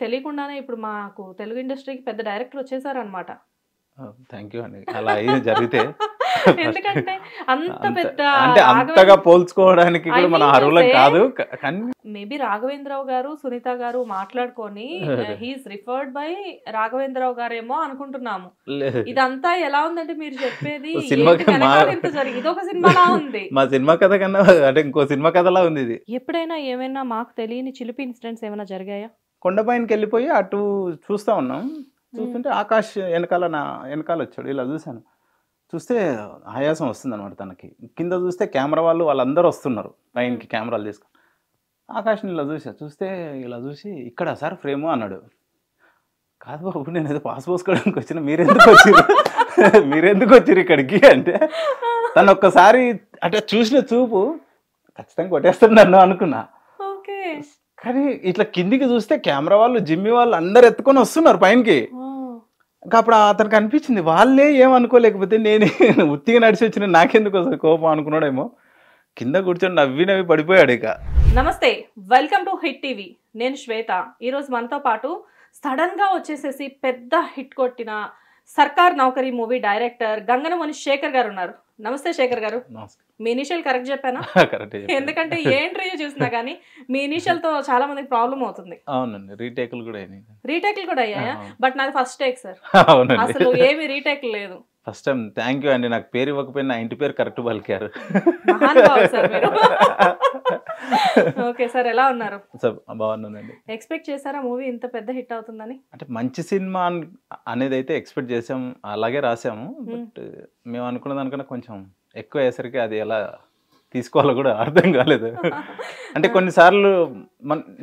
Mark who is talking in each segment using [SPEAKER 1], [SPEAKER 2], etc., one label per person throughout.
[SPEAKER 1] తెలియకుండానే ఇప్పుడు మాకు తెలుగు ఇండస్ట్రీకి పెద్ద డైరెక్టర్ వచ్చేసారనమాట.
[SPEAKER 2] థ్యాంక్ యూ అండి. అలా అయ్యి జరిగితే
[SPEAKER 1] ఎందుకంటే అంత పెద్ద
[SPEAKER 2] అంటే అంతగా పోల్చుకోవడానికి కూడా మన అర్హులం కాదు. కానీ
[SPEAKER 1] మేబీ రాఘవేంద్రరావు గారు సునీత గారు మాట్లాడుకొని హీస్ రిఫర్డ్ బై రాఘవేంద్రరావు గారేమో అనుకుంటున్నాము. ఇదంతా ఎలా ఉందంటే మీరు చెప్పేది ఇదొక సినిమాలా ఉంది.
[SPEAKER 2] మా సినిమా కథ కన్నా అంటే ఇంకో సినిమా కథలా ఉంది ఇది.
[SPEAKER 1] ఎప్పుడైనా ఏమైనా మాకు తెలియని చిలిపి ఇన్సిడెంట్స్ ఏమైనా జరిగాయా?
[SPEAKER 2] కొండపైనకి వెళ్ళిపోయి అటు చూస్తా ఉన్నాం. చూస్తుంటే ఆకాష్ వెనకాల వచ్చాడు. ఇలా చూశాను. చూస్తే ఆయాసం వస్తుంది అనమాట తనకి. కింద చూస్తే కెమెరా వాళ్ళందరూ వస్తున్నారు పైనకి కెమెరాలు తీసుకొని. ఆకాష్ని ఇలా చూస్తే ఇలా చూసి ఇక్కడ సార్ ఫ్రేము అన్నాడు. కాదు బాబు, నేను ఏదో పాస్ పోసుకోవడానికి వచ్చిన, మీరెందుకు వచ్చారు ఇక్కడికి అంటే, తను ఒక్కసారి అంటే చూసిన చూపు ఖచ్చితంగా కొట్టేస్తున్నాను అనుకున్నా. కానీ ఇట్లా కిందికి చూస్తే కెమెరా వాళ్ళు, జిమ్మి వాళ్ళు అందరు ఎత్తుకొని వస్తున్నారు పైనకి. ఇంకా అప్పుడు అతనికి అనిపించింది వాళ్ళే ఏమనుకోలేకపోతే నేను ఉత్తిగా నడిచి వచ్చిన నాకెందుకు వస్తుంది కోపం అనుకున్నాడేమో. కింద కూర్చొని నవ్వి పడిపోయాడు. ఇక
[SPEAKER 1] నమస్తే, వెల్కమ్ టు హిట్ టీవీ. నేను శ్వేత. ఈరోజు మనతో పాటు సడన్ గా వచ్చేసేసి పెద్ద హిట్ కొట్టిన సర్కార్ నౌకరీ మూవీ డైరెక్టర్ గంగనమణి శేఖర్ గారు ఉన్నారు. నమస్తే శేఖర్ గారు. మీ ఇనిషియల్ కరెక్ట్ చెప్పానా? ఎందుకంటే ఏ ఇంటర్వ్యూ చూసినా కానీ మీ ఇనిషియల్ తో చాలా మందికి ప్రాబ్లం అవుతుంది.
[SPEAKER 2] అవునండి, రీటేక్లు
[SPEAKER 1] కూడా అయ్యాయా? బట్ నాది ఫస్ట్ టేక్ సార్. అసలు ఏమి రీటేక్ లేదు.
[SPEAKER 2] First time. థ్యాంక్ యూ అండి. నాకు పేరు ఇవ్వకపోయినా ఇంటి పేరు కరెక్ట్ పలికారు.
[SPEAKER 1] ఓకే సార్, ఎలా ఉన్నారు?
[SPEAKER 2] బాగున్నానండి.
[SPEAKER 1] ఎక్స్పెక్ట్ చేశారా మూవీ ఇంత పెద్ద హిట్ అవుతుందని?
[SPEAKER 2] అంటే మంచి సినిమా అనేది అయితే ఎక్స్పెక్ట్ చేసాం, అలాగే రాసాము. బట్ మేము అనుకున్న దానికన్నా కొంచెం ఎక్కువ అయ్యేసరికి అది ఎలా తీసుకోవాలో కూడా అర్థం కాలేదు. అంటే కొన్నిసార్లు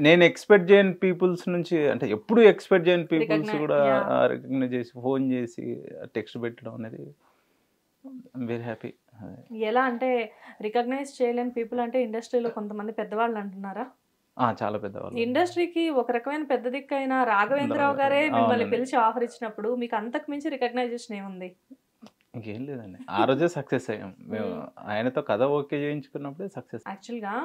[SPEAKER 2] నేను ఎక్స్పెక్ట్ చేయని పీపుల్స్ నుంచి, అంటే ఎప్పుడు ఎక్స్పెక్ట్ చేయని పీపుల్స్ కూడా రికగ్నైజ్ చేసి ఫోన్ చేసి టెక్స్ట్ పెట్టడం అనేది వెరీ హ్యాపీ.
[SPEAKER 1] ఎలా అంటే రికగ్నైజ్ చేయలేని పీపుల్ అంటే ఇండస్ట్రీలో కొంతమంది పెద్దవాళ్ళు అంటున్నారా?
[SPEAKER 2] చాలా పెద్దవాళ్ళు.
[SPEAKER 1] ఇండస్ట్రీకి ఒక రకమైన పెద్ద దిక్కైన రాఘవేంద్రరావు గారే మిమ్మల్ని పిలిచి ఆఫర్ ఇచ్చినప్పుడు మీకు అంతకు మించి రికగ్నైజేషన్ ఏముంది?
[SPEAKER 2] ఇంకేం లేదండి, ఆ రోజే సక్సెస్ అయ్యాం మేము. ఆయనతో కథ ఓకే చేయించుకున్నప్పుడే సక్సెస్.
[SPEAKER 1] యాక్చువల్గా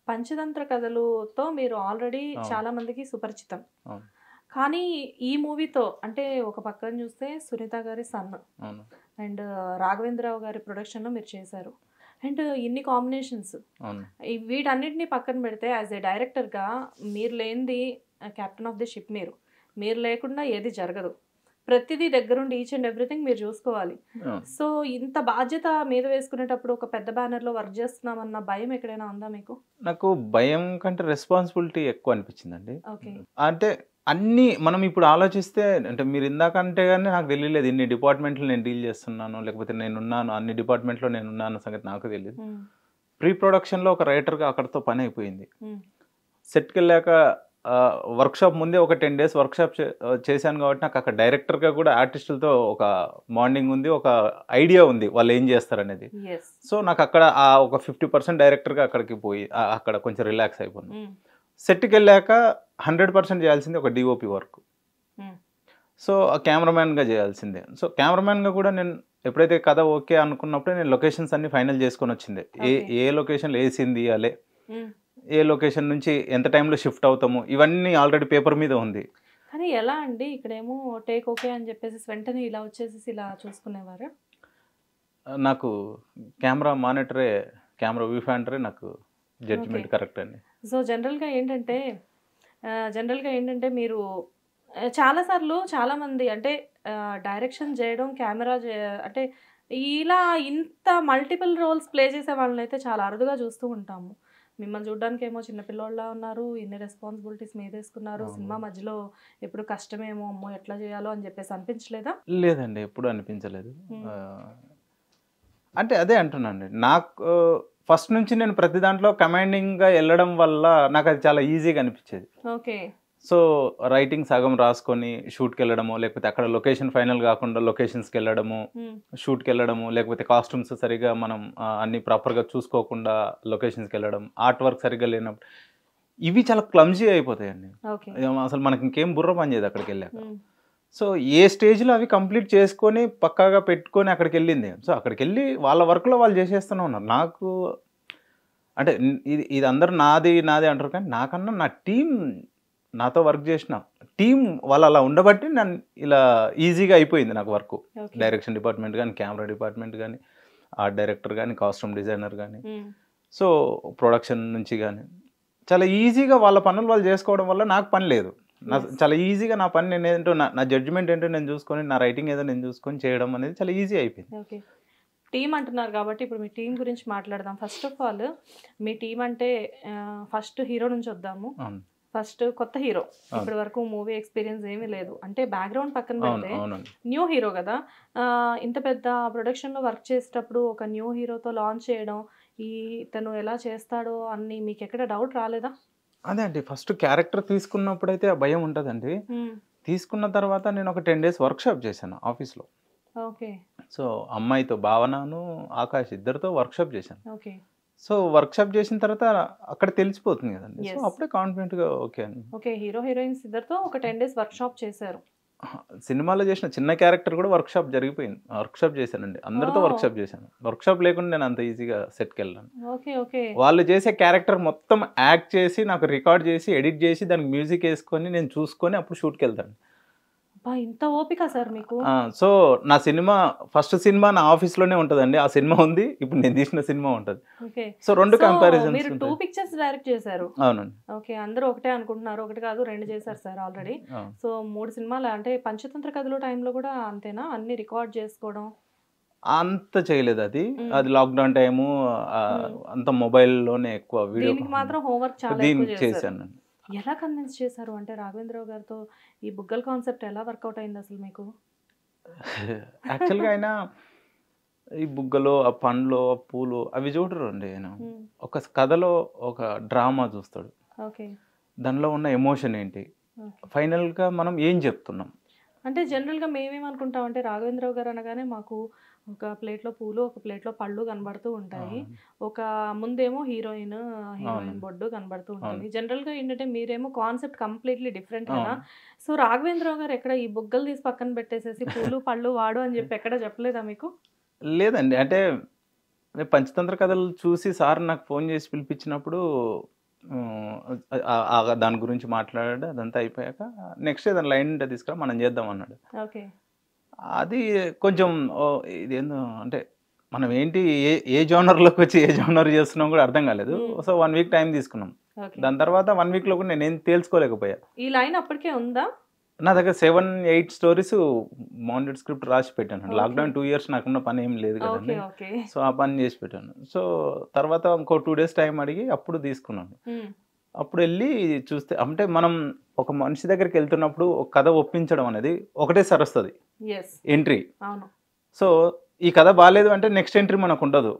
[SPEAKER 1] పంచతంత్ర కథలతో మీరు ఆల్రెడీ చాలా మందికి సుపరిచితం. కానీ ఈ మూవీతో అంటే ఒక పక్కన చూస్తే సునీత గారి సన్ అండ్ రాఘవేంద్రరావు గారి ప్రొడక్షన్లో మీరు చేశారు. అండ్ ఇన్ని కాంబినేషన్స్, వీటన్నిటిని పక్కన పెడితే యాజ్ ఏ డైరెక్టర్గా మీరు లేనిది కెప్టెన్ ఆఫ్ ది షిప్, మీరు లేకుండా ఏది జరగదు. ప్రతిదీ దగ్గరుండి ఈచ్ అండ్ ఎవ్రీథింగ్ మీరు చూసుకోవాలి. సో ఇంత బాధ్యత మీద వేసుకునేటప్పుడు ఒక పెద్ద బ్యానర్లో వర్క్ చేస్తున్నామన్న భయం ఎక్కడైనా ఉందా మీకు?
[SPEAKER 2] నాకు భయం కంటే రెస్పాన్సిబిలిటీ ఎక్కువ అనిపించిందండి. అంటే అన్నీ మనం ఇప్పుడు ఆలోచిస్తే, అంటే మీరు ఇందాకంటే కానీ నాకు తెలియలేదు ఇన్ని డిపార్ట్మెంట్లు నేను డీల్ చేస్తున్నాను, లేకపోతే నేనున్నాను అన్ని డిపార్ట్మెంట్లో నేనున్నాను సంగతి నాకు తెలియదు. ప్రీ ప్రొడక్షన్లో ఒక రైటర్గా అక్కడితో పని అయిపోయింది. సెట్కి వెళ్ళాక వర్క్షాప్ ముందే ఒక 10 days వర్క్షాప్ చేశాను కాబట్టి నాకు అక్కడ డైరెక్టర్గా కూడా ఆర్టిస్టులతో ఒక బాండింగ్ ఉంది, ఒక ఐడియా ఉంది వాళ్ళు ఏం చేస్తారనేది. సో నాకు అక్కడ ఒక 50% డైరెక్టర్గా అక్కడికి పోయి అక్కడ కొంచెం రిలాక్స్ అయిపోయింది. సెట్కి వెళ్ళాక 100% చేయాల్సింది ఒక డిఓపి వర్క్. సో కెమెరామ్యాన్గా చేయాల్సిందే. సో కెమెరామ్యాన్గా కూడా నేను ఎప్పుడైతే కథ ఓకే అనుకున్నప్పుడే నేను లొకేషన్స్ అన్ని ఫైనల్ చేసుకొని వచ్చింది. ఏ లొకేషన్లో ఏ సీన్ తీయాలి, ఏ లొకేషన్ నుంచి ఎంత టైంలో షిఫ్ట్ అవుతాము, ఇవన్నీ ఆల్రెడీ పేపర్ మీద ఉంది.
[SPEAKER 1] కానీ ఎలా అండి ఇక్కడేమో టేక్ ఓకే అని చెప్పేసి వెంటనే ఇలా వచ్చేసి ఇలా చూసుకునేవారు?
[SPEAKER 2] నాకు కెమెరా మానిటరే, కెమెరా వ్యూ ఫైండరే నాకు జడ్జిమెంట్ కరెక్ట్ అండి.
[SPEAKER 1] సో జనరల్గా ఏంటంటే మీరు చాలాసార్లు చాలామంది అంటే డైరెక్షన్ చేయడం, కెమెరా అంటే ఇలా ఇంత మల్టిపుల్ రోల్స్ ప్లే చేసే వాళ్ళని అయితే చాలా అరుదుగా చూస్తూ ఉంటాము. మిమ్మల్ని చూడడానికి ఏమో చిన్నపిల్లోళ్ళ ఉన్నారు, ఇన్ని రెస్పాన్సిబిలిటీస్ మీద వేసుకున్నారు, సినిమా మధ్యలో ఎప్పుడు కష్టమేమో, అమ్మో ఎట్లా చేయాలో అని చెప్పేసి అనిపించలేదా?
[SPEAKER 2] లేదండి, ఎప్పుడు అనిపించలేదు. అంటే అదే అంటున్నాండి, నాకు ఫస్ట్ నుంచి నేను ప్రతి దాంట్లో కమాండింగ్గా వెళ్ళడం వల్ల నాకు అది చాలా ఈజీగా అనిపించేది.
[SPEAKER 1] ఓకే.
[SPEAKER 2] సో రైటింగ్ సగం రాసుకొని షూట్కి వెళ్ళడము, లేకపోతే అక్కడ లొకేషన్ ఫైనల్ కాకుండా లొకేషన్స్కి వెళ్ళడము, షూట్కి వెళ్ళడము, లేకపోతే కాస్ట్యూమ్స్ సరిగా మనం అన్ని ప్రాపర్గా చూసుకోకుండా లొకేషన్స్కి వెళ్ళడం, ఆర్ట్ వర్క్ సరిగ్గా లేనప్పుడు ఇవి చాలా క్లమ్జీ అయిపోతాయండి. అసలు మనకి ఇంకేం బుర్ర పని చేయదు అక్కడికి వెళ్ళాక. సో ఏ స్టేజ్లో అవి కంప్లీట్ చేసుకొని పక్కాగా పెట్టుకొని అక్కడికి వెళ్ళింది. సో అక్కడికి వెళ్ళి వాళ్ళ వర్క్లో వాళ్ళు చేసేస్తూనే ఉన్నారు. నాకు అంటే ఇది అందరూ నాది అంటారు, కానీ నాకన్నా నా టీం, నాతో వర్క్ చేసిన టీం వాళ్ళు అలా ఉండబట్టి నన్ను ఇలా ఈజీగా అయిపోయింది నాకు వర్క్.
[SPEAKER 1] ఓకే.
[SPEAKER 2] డైరెక్షన్ డిపార్ట్మెంట్ కానీ, కెమెరా డిపార్ట్మెంట్ కానీ, ఆర్ట్ డైరెక్టర్ కానీ, కాస్ట్యూమ్ డిజైనర్ కానీ, సో ప్రొడక్షన్ నుంచి కానీ చాలా ఈజీగా వాళ్ళ పనులు వాళ్ళు చేసుకోవడం వల్ల నాకు పని లేదు. చాలా ఈజీగా నా పని నేను ఏంటో నా జడ్జిమెంట్ ఏంటో నేను చూసుకొని, నా రైటింగ్ ఏదో నేను చూసుకొని చేయడం అనేది చాలా ఈజీ అయిపోయింది.
[SPEAKER 1] ఓకే. టీం అంటున్నారు కాబట్టి ఇప్పుడు మీ టీం గురించి మాట్లాడదాం. First of all me team అంటే ఫస్ట్ హీరో నుంచి వద్దాము. ఫస్ట్ కొత్త హీరో, ఇప్పటి వరకు మూవీ ఎక్స్పీరియన్స్ ఏమీ లేదు, అంటే బ్యాక్గ్రౌండ్ పక్కన పెడితే న్యూ హీరో కదా. ఇంత పెద్ద ప్రొడక్షన్లో వర్క్ చేసేటప్పుడు ఒక న్యూ హీరోతో లాంచ్ చేయడం, తను ఎలా చేస్తాడో అన్ని మీకు ఎక్కడ డౌట్ రాలేదా?
[SPEAKER 2] అదే అండి, ఫస్ట్ క్యారెక్టర్ తీసుకున్నప్పుడు అయితే ఆ భయం ఉంటుందండి. తీసుకున్న తర్వాత నేను ఒక 10 days వర్క్షాప్ చేశాను ఆఫీస్లో.
[SPEAKER 1] ఓకే.
[SPEAKER 2] సో అమ్మాయితో, భావనను, ఆకాష్ ఇద్దరితో వర్క్షాప్ చేశాను.
[SPEAKER 1] ఓకే.
[SPEAKER 2] సో వర్క్షాప్ చేసిన తర్వాత అక్కడ తెలిసిపోతుంది కదండి. సో అప్పుడే కాన్ఫిడెంట్గా ఓకే అని.
[SPEAKER 1] ఓకే. హీరో హీరోయిన్స్ ఇద్దరితో ఒక 10 days వర్క్షాప్ చేశారు.
[SPEAKER 2] సినిమాలో చేసిన చిన్న క్యారెక్టర్ కూడా వర్క్షాప్ జరిగిపోయింది. వర్క్షాప్ చేశానండి, అందరితో వర్క్షాప్ చేశాను. వర్క్షాప్ లేకుండా నేను అంత ఈజీగా సెట్కి వెళ్ళాను.
[SPEAKER 1] ఓకే. ఓకే.
[SPEAKER 2] వాళ్ళు చేసే క్యారెక్టర్ మొత్తం యాక్ట్ చేసి నాకు రికార్డ్ చేసి ఎడిట్ చేసి దానికి మ్యూజిక్ వేసుకొని నేను చూసుకొని అప్పుడు షూట్కి వెళ్తాను.
[SPEAKER 1] ఇంత ఓపిక సార్ మీకు?
[SPEAKER 2] సో నా సినిమా ఫస్ట్ సినిమా నా ఆఫీస్లోనే ఉంటుందండి. ఆ సినిమా ఉంది, ఇప్పుడు నేను తీసిన సినిమా ఉంటుంది. So 2 comparisons.
[SPEAKER 1] మీరు 2 pictures డైరెక్ట్ చేశారు?
[SPEAKER 2] అవునండి.
[SPEAKER 1] ఓకే. అందరూ ఒకటే అనుకుంటున్నారు, ఒకటి కాదు 2 చేశారు సార్ ఆల్రెడీ. సో 3 సినిమాలు అంటే పంచతంత్ర కథలు టైంలో కూడా అంతేనా, అన్ని రికార్డ్ చేసుకోవడం?
[SPEAKER 2] అంత చేయలేదు, అది లాక్డౌన్ టైము, అంత మొబైల్లోనే ఎక్కువ వీడియో.
[SPEAKER 1] మాత్రం హోంవర్క్ చాలా
[SPEAKER 2] దీనికి చేశాను.
[SPEAKER 1] ఎలా కన్విన్స్ చేశారు అంటే రాఘవేంద్రరావు గారితో ఈ బుగ్గల కాన్సెప్ట్ ఎలా వర్కౌట్ అయింది అసలు మీకు?
[SPEAKER 2] యాక్చువల్గా ఆయన ఈ బుగ్గలు, ఆ పండ్లు, ఆ పూలు అవి చూడరు అండి. ఆయన ఒక కథలో ఒక డ్రామా చూస్తాడు.
[SPEAKER 1] ఓకే.
[SPEAKER 2] దానిలో ఉన్న ఎమోషన్ ఏంటి, ఫైనల్గా మనం ఏం చెప్తున్నాం
[SPEAKER 1] అంటే జనరల్గా మేమేమనుకుంటాం అంటే రాఘవేంద్రరావు గారు అనగానే మాకు ఒక ప్లేట్లో పూలు, ఒక ప్లేట్లో పళ్ళు కనబడుతూ ఉంటాయి, ఒక ముందేమో హీరోయిన్ బొడ్డు కనబడుతూ ఉంటుంది. జనరల్గా ఏంటంటే మీరేమో కాన్సెప్ట్ కంప్లీట్లీ డిఫరెంట్ కదా. సో రాఘవేంద్రరావు గారు ఎక్కడ ఈ బుగ్గలు తీసి పక్కన పెట్టేసేసి పూలు పళ్ళు వాడు అని చెప్పి ఎక్కడ చెప్పలేదా మీకు?
[SPEAKER 2] లేదండి, అంటే పంచతంత్ర కథలు చూసి సార్ నాకు ఫోన్ చేసి పిలిపించినప్పుడు దాని గురించి మాట్లాడాడు. అదంతా అయిపోయాక నెక్స్ట్ ఏదైనా లైన్ ఉంటే తీసుకురా మనం చేద్దాం అన్నాడు.
[SPEAKER 1] ఓకే.
[SPEAKER 2] అది కొంచెం ఇదేందో అంటే మనం ఏంటి ఏ జోనర్లోకి వచ్చి ఏ జోనర్ చేస్తున్నాం కూడా అర్థం కాలేదు. సో 1 week టైం తీసుకున్నాం. దాని తర్వాత 1 weekలో కూడా నేనేం తేల్చుకోలేకపోయా.
[SPEAKER 1] ఈ లైన్ అప్పటికే ఉందా?
[SPEAKER 2] నా దగ్గర 7-8 స్టోరీస్ మౌంటెడ్ స్క్రిప్ట్ రాసి పెట్టాను. లాక్డౌన్ 2 years నాకున్న పని ఏం లేదు కదండి. సో ఆ పని చేసి పెట్టాను. సో తర్వాత ఇంకో 2 days టైం అడిగి అప్పుడు తీసుకున్నాను. అప్పుడు వెళ్ళి చూస్తే అంటే మనం ఒక మనిషి దగ్గరికి వెళ్తున్నప్పుడు ఒక కథ ఒప్పించడం అనేది ఒకటేసారి వస్తుంది ఎంట్రీ. సో ఈ కథ బాగాలేదు అంటే నెక్స్ట్ ఎంట్రీ మనకు ఉండదు.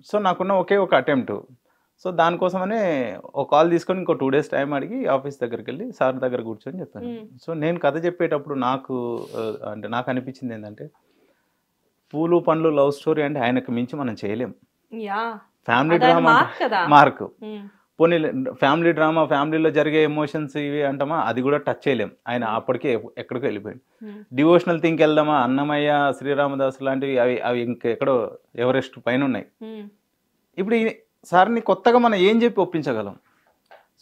[SPEAKER 2] సో నాకున్న ఒకే ఒక అటెంప్ట్. సో దానికోసమనే ఒక కాల్ తీసుకొని ఇంకో 2 days టైం అడిగి ఆఫీస్ దగ్గరికి వెళ్ళి సార్ దగ్గర కూర్చొని చెప్పాను. సో నేను కథ చెప్పేటప్పుడు నాకు అనిపించింది ఏంటంటే పూలు పండ్లు లవ్ స్టోరీ అంటే ఆయనకు మించి మనం చేయలేం. ఫ్యామిలీ డ్రామా మార్క్, పోనీ ఫ్యామిలీ డ్రామా, ఫ్యామిలీలో జరిగే ఎమోషన్స్ ఇవి అంటామా, అది కూడా టచ్ చేయలేం. ఆయన అప్పటికే ఎక్కడికో వెళ్ళిపోయాడు. డివోషనల్ థింక్ వెళ్దామా, అన్నమయ్య, శ్రీరామదాస్ లాంటివి అవి ఇంకెక్కడో ఎవరెస్ట్ పైన ఉన్నాయి. ఇప్పుడు సార్ని కొత్తగా మనం ఏం చెప్పి ఒప్పించగలం?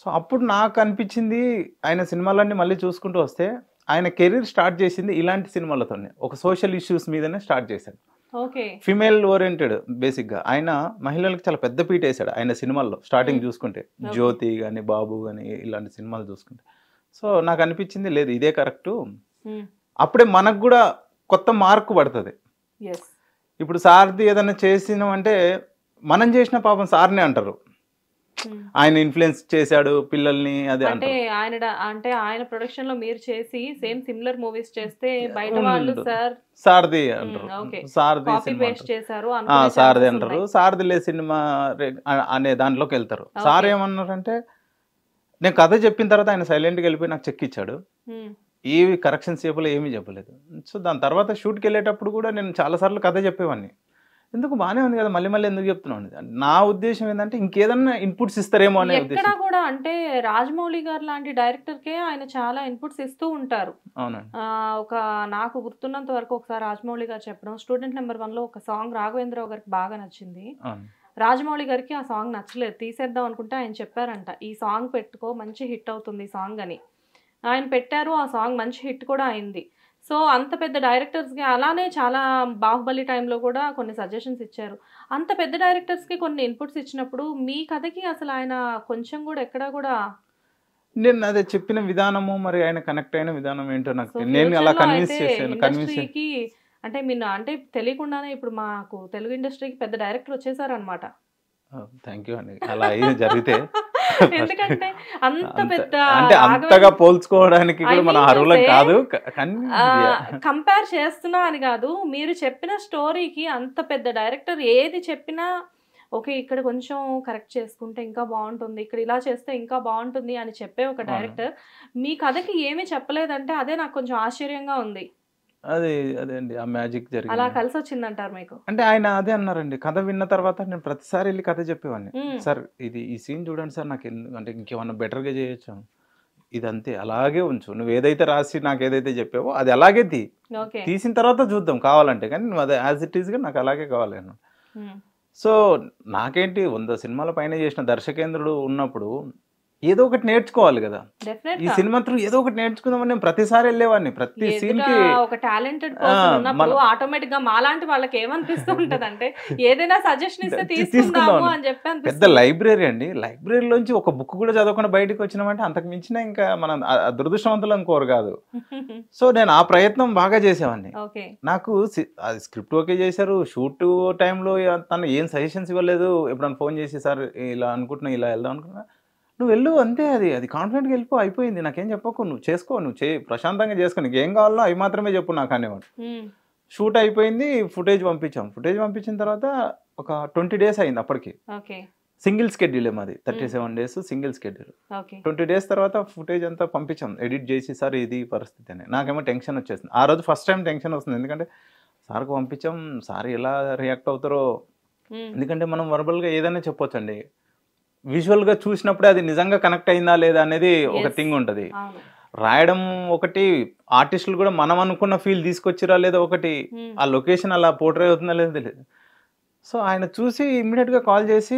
[SPEAKER 2] సో అప్పుడు నాకు అనిపించింది ఆయన సినిమాలన్నీ మళ్ళీ చూసుకుంటూ వస్తే ఆయన కెరీర్ స్టార్ట్ చేసింది ఇలాంటి సినిమాలతోనే, ఒక సోషల్ ఇష్యూస్ మీదనే స్టార్ట్ చేశాడు. ఫిమేల్ ఓరియంటెడ్ బేసిక్గా. ఆయన మహిళలకు చాలా పెద్ద పీట వేసాడు ఆయన సినిమాల్లో స్టార్టింగ్ చూసుకుంటే, జ్యోతి కానీ బాబు కానీ ఇలాంటి సినిమాలు చూసుకుంటే. సో నాకు అనిపించింది లేదు ఇదే కరెక్టు, అప్పుడే మనకు కూడా కొత్త మార్కు పడుతుంది. ఇప్పుడు సార్ది ఏదైనా చేసినామంటే మనం చేసిన పాపం సార్నే అంటారు, ఆయన ఇన్ఫ్లుయెన్స్ చేశాడు పిల్లల్ని, అదే
[SPEAKER 1] అంటే ఆయన ప్రొడక్షన్ లో మీరు చేసి సేమ్ సిమిలర్ మూవీస్ చేస్తే బయట వాళ్ళు
[SPEAKER 2] సార్ది అంటారు, సార్ది సార్ది అంటారు, సార్దిలే సినిమా అనే దాంట్లోకి వెళ్తారు. సార్ ఏమన్నారంటే నేను కథ చెప్పిన తర్వాత ఆయన సైలెంట్గా వెళ్ళిపోయి నాకు చెక్ ఇచ్చాడు, ఏవి కరెక్షన్స్ చెప్పలేదు, ఏమీ చెప్పలేదు. సో దాని తర్వాత షూట్కి వెళ్ళేటప్పుడు కూడా నేను చాలాసార్లు కథ చెప్పేవాడిని, ఎందుకు బాగానే ఉంది కదా మళ్ళీ మళ్ళీ ఎందుకు చెప్తున్నాను. నా ఉద్దేశం ఏంటంటే ఇంకేదన్నా ఇన్పుట్స్ ఇస్తారేమో అనే ఉద్దేశం
[SPEAKER 1] కూడా. అంటే రాజమౌళి గారు లాంటి డైరెక్టర్కే ఆయన చాలా ఇన్పుట్స్ ఇస్తూ ఉంటారు.
[SPEAKER 2] అవునండి.
[SPEAKER 1] నాకు గుర్తున్నంత వరకు ఒకసారి రాజమౌళి గారు చెప్పడం, స్టూడెంట్ నెంబర్ 1లో ఒక సాంగ్ రాఘవేంద్రరావు గారికి బాగా నచ్చింది, రాజమౌళి గారికి ఆ సాంగ్ నచ్చలేదు, తీసేద్దాం అనుకుంటే ఆయన చెప్పారంట ఈ సాంగ్ పెట్టుకో మంచి హిట్ అవుతుంది ఈ సాంగ్ అని. ఆయన పెట్టారు. ఆ సాంగ్ మంచి హిట్ కూడా అయింది. సో, అంత పెద్ద డైరెక్టర్స్‌కి అలానే చాలా 'బాహుబలి' టైంలో కూడా కొన్ని సజెషన్స్ ఇచ్చారు. అంత పెద్ద డైరెక్టర్స్‌కి కొన్ని ఇన్‌పుట్స్ ఇచ్చినప్పుడు మీ కథకి అసలు ఆయన కొంచెం కూడా ఎక్కడా కూడా
[SPEAKER 2] నేను అదే చెప్పిన విధానము మరి ఆయన కనెక్ట్ అయిన విధానం ఏంటో నాకు
[SPEAKER 1] సో,
[SPEAKER 2] నేను అలా
[SPEAKER 1] ఫ్యూచర్‌లో
[SPEAKER 2] కన్విన్స్
[SPEAKER 1] అయితే
[SPEAKER 2] చేశాను.
[SPEAKER 1] ఇండస్ట్రీకి అంటే అంటే తెలియకుండానే ఇప్పుడు మాకు తెలుగు ఇండస్ట్రీకి పెద్ద డైరెక్టర్ వచ్చేసారనమాట.
[SPEAKER 2] థ్యాంక్ యూ అండి. అలా అయ్యి జరిగితే
[SPEAKER 1] ఎందుకంటే అంత పెద్ద
[SPEAKER 2] అంటే అంతగా పోల్చుకోవడానికి కూడా మన అర్హులం కాదు. కానీ
[SPEAKER 1] కంపేర్ చేస్తున్నా అని కాదు. మీరు చెప్పిన స్టోరీకి అంత పెద్ద డైరెక్టర్ ఏది చెప్పినా ఓకే ఇక్కడ కొంచెం కరెక్ట్ చేసుకుంటే ఇంకా బాగుంటుంది, ఇక్కడ ఇలా చేస్తే ఇంకా బాగుంటుంది అని చెప్పే ఒక డైరెక్టర్ మీ కథకి ఏమీ చెప్పలేదంటే అదే నాకు కొంచెం ఆశ్చర్యంగా ఉంది.
[SPEAKER 2] అదే అదే అండి ఆ మ్యాజిక్
[SPEAKER 1] అలా
[SPEAKER 2] జరిగింది.
[SPEAKER 1] కలిసి వచ్చిందంటారు మీకు?
[SPEAKER 2] అంటే ఆయన అదే అన్నారండి. కథ విన్న తర్వాత నేను ప్రతిసారి వెళ్ళి కథ చెప్పేవాడిని. సార్ ఇది ఈ సీన్ చూడండి సార్, నాకు అంటే ఇంకేమన్నా బెటర్గా చేయొచ్చు, ఇదంతే అలాగే ఉంచు, నువ్వు ఏదైతే రాసి నాకు ఏదైతే చెప్పావో అది అలాగే తీసిన తర్వాత చూద్దాం కావాలంటే, కానీ నువ్వు అదే యాజ్ ఇట్ ఈస్గా నాకు అలాగే కావాలి అన్న. సో నాకేంటి 100 సినిమాల పైన చేసిన దర్శకేంద్రుడు ఉన్నప్పుడు ఏదో ఒకటి నేర్చుకోవాలి కదా. ఈ సినిమా త్రూ ఏదో ఒకటి నేర్చుకుందామని నేను ప్రతిసారి వెళ్ళేవాడిని. ప్రతి సీన్ కి
[SPEAKER 1] ఒక టాలెంటెడ్ పర్సన్ ఉన్నప్పుడు ఆటోమేటిక్ గా మాలాంటి వాళ్ళకి ఏమనిపిస్తూ ఉంటది అంటే ఏదైనా సజెషన్ ఇస్తే తీసుకుందాము అని చెప్పి అనిపిస్తుంది.
[SPEAKER 2] పెద్ద లైబ్రరీ అండి. లైబ్రరీలోంచి ఒక బుక్ కూడా చదవకుండా బయటకు వచ్చినామంటే అంతకు మించిన ఇంకా మనం దురదృష్టవంతులు అనుకోరు కాదు. సో నేను ఆ ప్రయత్నం బాగా చేసేవాడిని. నాకు అది స్క్రిప్ట్ ఓకే చేశారు, షూట్ టైంలో తను ఏం సజెషన్స్ ఇవ్వలేదు. ఎప్పుడన్నా ఫోన్ చేసి సార్ ఇలా అనుకుంటున్నా, ఇలా వెళ్దాం అనుకున్నా, నువ్వు వెళ్ళు అంతే, అది కాన్ఫిడెంట్గా వెళ్ళిపో, అయిపోయింది, నాకేం చెప్పకు, నువ్వు చేసుకో, నువ్వు ప్రశాంతంగా చేసుకో, నీకు ఏం కావాలో అవి మాత్రమే చెప్పు నాకు అనేవాడు. షూట్ అయిపోయింది, ఫుటేజ్ పంపించిన తర్వాత ఒక 20 days అయింది అప్పటికి. సింగిల్ స్కెడ్యూల్ మాది, 37 days సింగిల్ స్కెడ్యూల్. 20 days తర్వాత ఫుటేజ్ అంతా పంపించాం, ఎడిట్ చేసి సార్ ఇది పరిస్థితి అని. నాకేమో టెన్షన్ వచ్చేసింది ఆ రోజు, ఫస్ట్ టైం టెన్షన్ వస్తుంది. ఎందుకంటే సార్కి పంపించాం, సార్ ఎలా రియాక్ట్ అవుతారో. ఎందుకంటే మనం వర్బల్గా ఏదైనా చెప్పొచ్చండి, విజువల్గా చూసినప్పుడే అది నిజంగా కనెక్ట్ అయిందా లేదా అనేది ఒక థింగ్ ఉంటుంది. రాయడం ఒకటి, ఆర్టిస్టులు కూడా మనం అనుకున్న ఫీల్ తీసుకొచ్చిరా లేదా ఒకటి, ఆ లొకేషన్ అలా పోర్ట్రే అవుతుందా లేదా తెలియదు. సో ఆయన చూసి ఇమ్మీడియట్గా కాల్ చేసి,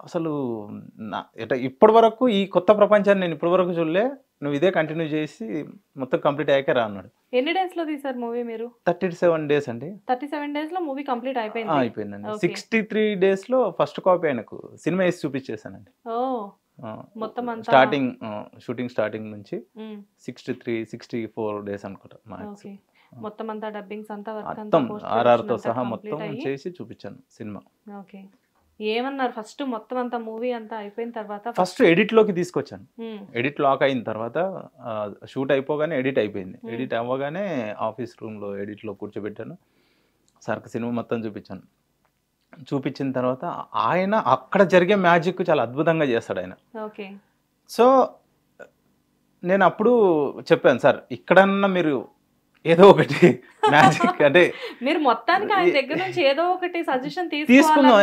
[SPEAKER 2] అసలు ఇప్పటి వరకు ఈ కొత్త ప్రపంచాన్ని నేను ఇప్పటి వరకు చూడలే, నువ్వు ఇదే కంటిన్యూ చేసి మొత్తం కంప్లీట్ అయ్యాకే రా అన్నాడు.
[SPEAKER 1] ఎన్ని డేస్ లో తీసారు మూవీ మీరు?
[SPEAKER 2] 37 days అండి.
[SPEAKER 1] 37 days లో మూవీ కంప్లీట్
[SPEAKER 2] అయిపోయిందండి. 63 days లో ఫస్ట్ కాపీ ఆయనకు సినిమా వేసి చూపించేసానండి. స్టార్టింగ్ షూటింగ్ స్టార్టింగ్ నుంచి 64 days అనుకుంటా.
[SPEAKER 1] మొత్తం అంతా డబ్బింగ్స్ అంతా
[SPEAKER 2] మొత్తం ఆర్ఆర్తో సహా మొత్తం చేసి చూపించాను సినిమా.
[SPEAKER 1] ఓకే, ఏమన్నారు ఫస్ట్ మొత్తం అంతా మూవీ అంతా అయిపోయిన తర్వాత?
[SPEAKER 2] ఫస్ట్ ఎడిట్ లోకి తీసుకొచ్చాను. ఎడిట్ లాక్ అయిన తర్వాత షూట్ అయిపోగానే ఎడిట్ అయిపోయింది. ఎడిట్ అవ్వగానే ఆఫీస్ రూమ్ లో ఎడిట్ లో కూర్చోబెట్టాను, సార్కి సినిమా మొత్తం చూపించాను. చూపించిన తర్వాత ఆయన అక్కడ జరిగే మ్యాజిక్ చాలా అద్భుతంగా చేస్తాడు ఆయన. సో నేను అప్పుడు చెప్పాను, సార్ ఇక్కడన్నా మీరు ఏదో ఒకటి మ్యాజిక్ అంటే
[SPEAKER 1] మీరు మొత్తానికి ఆయన దగ్గర నుంచి ఏదో ఒకటి సజెషన్
[SPEAKER 2] తీసుకుందాం.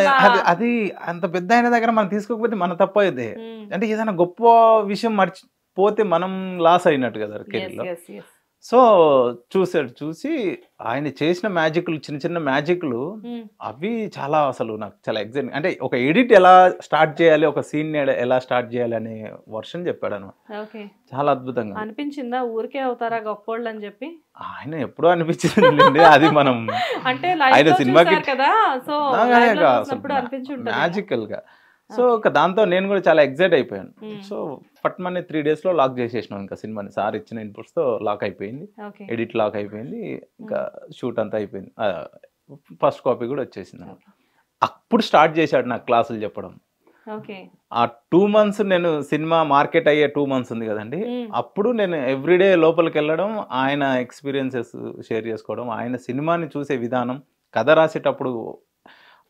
[SPEAKER 2] అది అంత పెద్ద ఆయన దగ్గర మనం తీసుకోకపోతే మన తప్ప అయితే, అంటే ఏదైనా గొప్ప విషయం మర్చిపోతే మనం లాస్ అయినట్టు కదా కెరీర్లో. సో చూసి ఆయన చేసిన మ్యాజిక్లు, చిన్న చిన్న మ్యాజిక్లు, అవి చాలా అసలు నాకు చాలా ఎగ్జైటింగ్. అంటే ఒక ఎడిట్ ఎలా స్టార్ట్ చేయాలి, ఒక సీన్ ఎలా స్టార్ట్ చేయాలి అనే వర్షన్ చెప్పాడు అనమాట. చాలా అద్భుతంగా అనిపించిందా?
[SPEAKER 1] ఊరికే అవుతారా గొప్పోళ్ళు అని చెప్పి
[SPEAKER 2] ఆయన ఎప్పుడూ అనిపించింది. అది మనం
[SPEAKER 1] అంటే
[SPEAKER 2] ఆయన సినిమాకి
[SPEAKER 1] మ్యాజికల్
[SPEAKER 2] గా. సో దాంతో నేను కూడా చాలా ఎగ్జైట్ అయిపోయాను. సో పట్మని 3 days లో లాక్ చేసేసినాం ఇంకా సినిమాని. సార్ ఇచ్చిన ఇన్పుట్స్ తో లాక్ అయిపోయింది, ఎడిట్ లాక్ అయిపోయింది, ఇంకా షూట్ అంతా అయిపోయింది, ఫస్ట్ కాపీ కూడా వచ్చేసింది. అప్పుడు స్టార్ట్ చేశాడు నాకు క్లాసులు చెప్పడం. ఆ 2 months నేను సినిమా మార్కెట్ అయ్యే 2 months ఉంది కదండి, అప్పుడు నేను ఎవ్రీడే లోపలికి వెళ్ళడం, ఆయన ఎక్స్పీరియన్సెస్ షేర్ చేసుకోవడం, ఆయన సినిమాని చూసే విధానం, కథ రాసేటప్పుడు,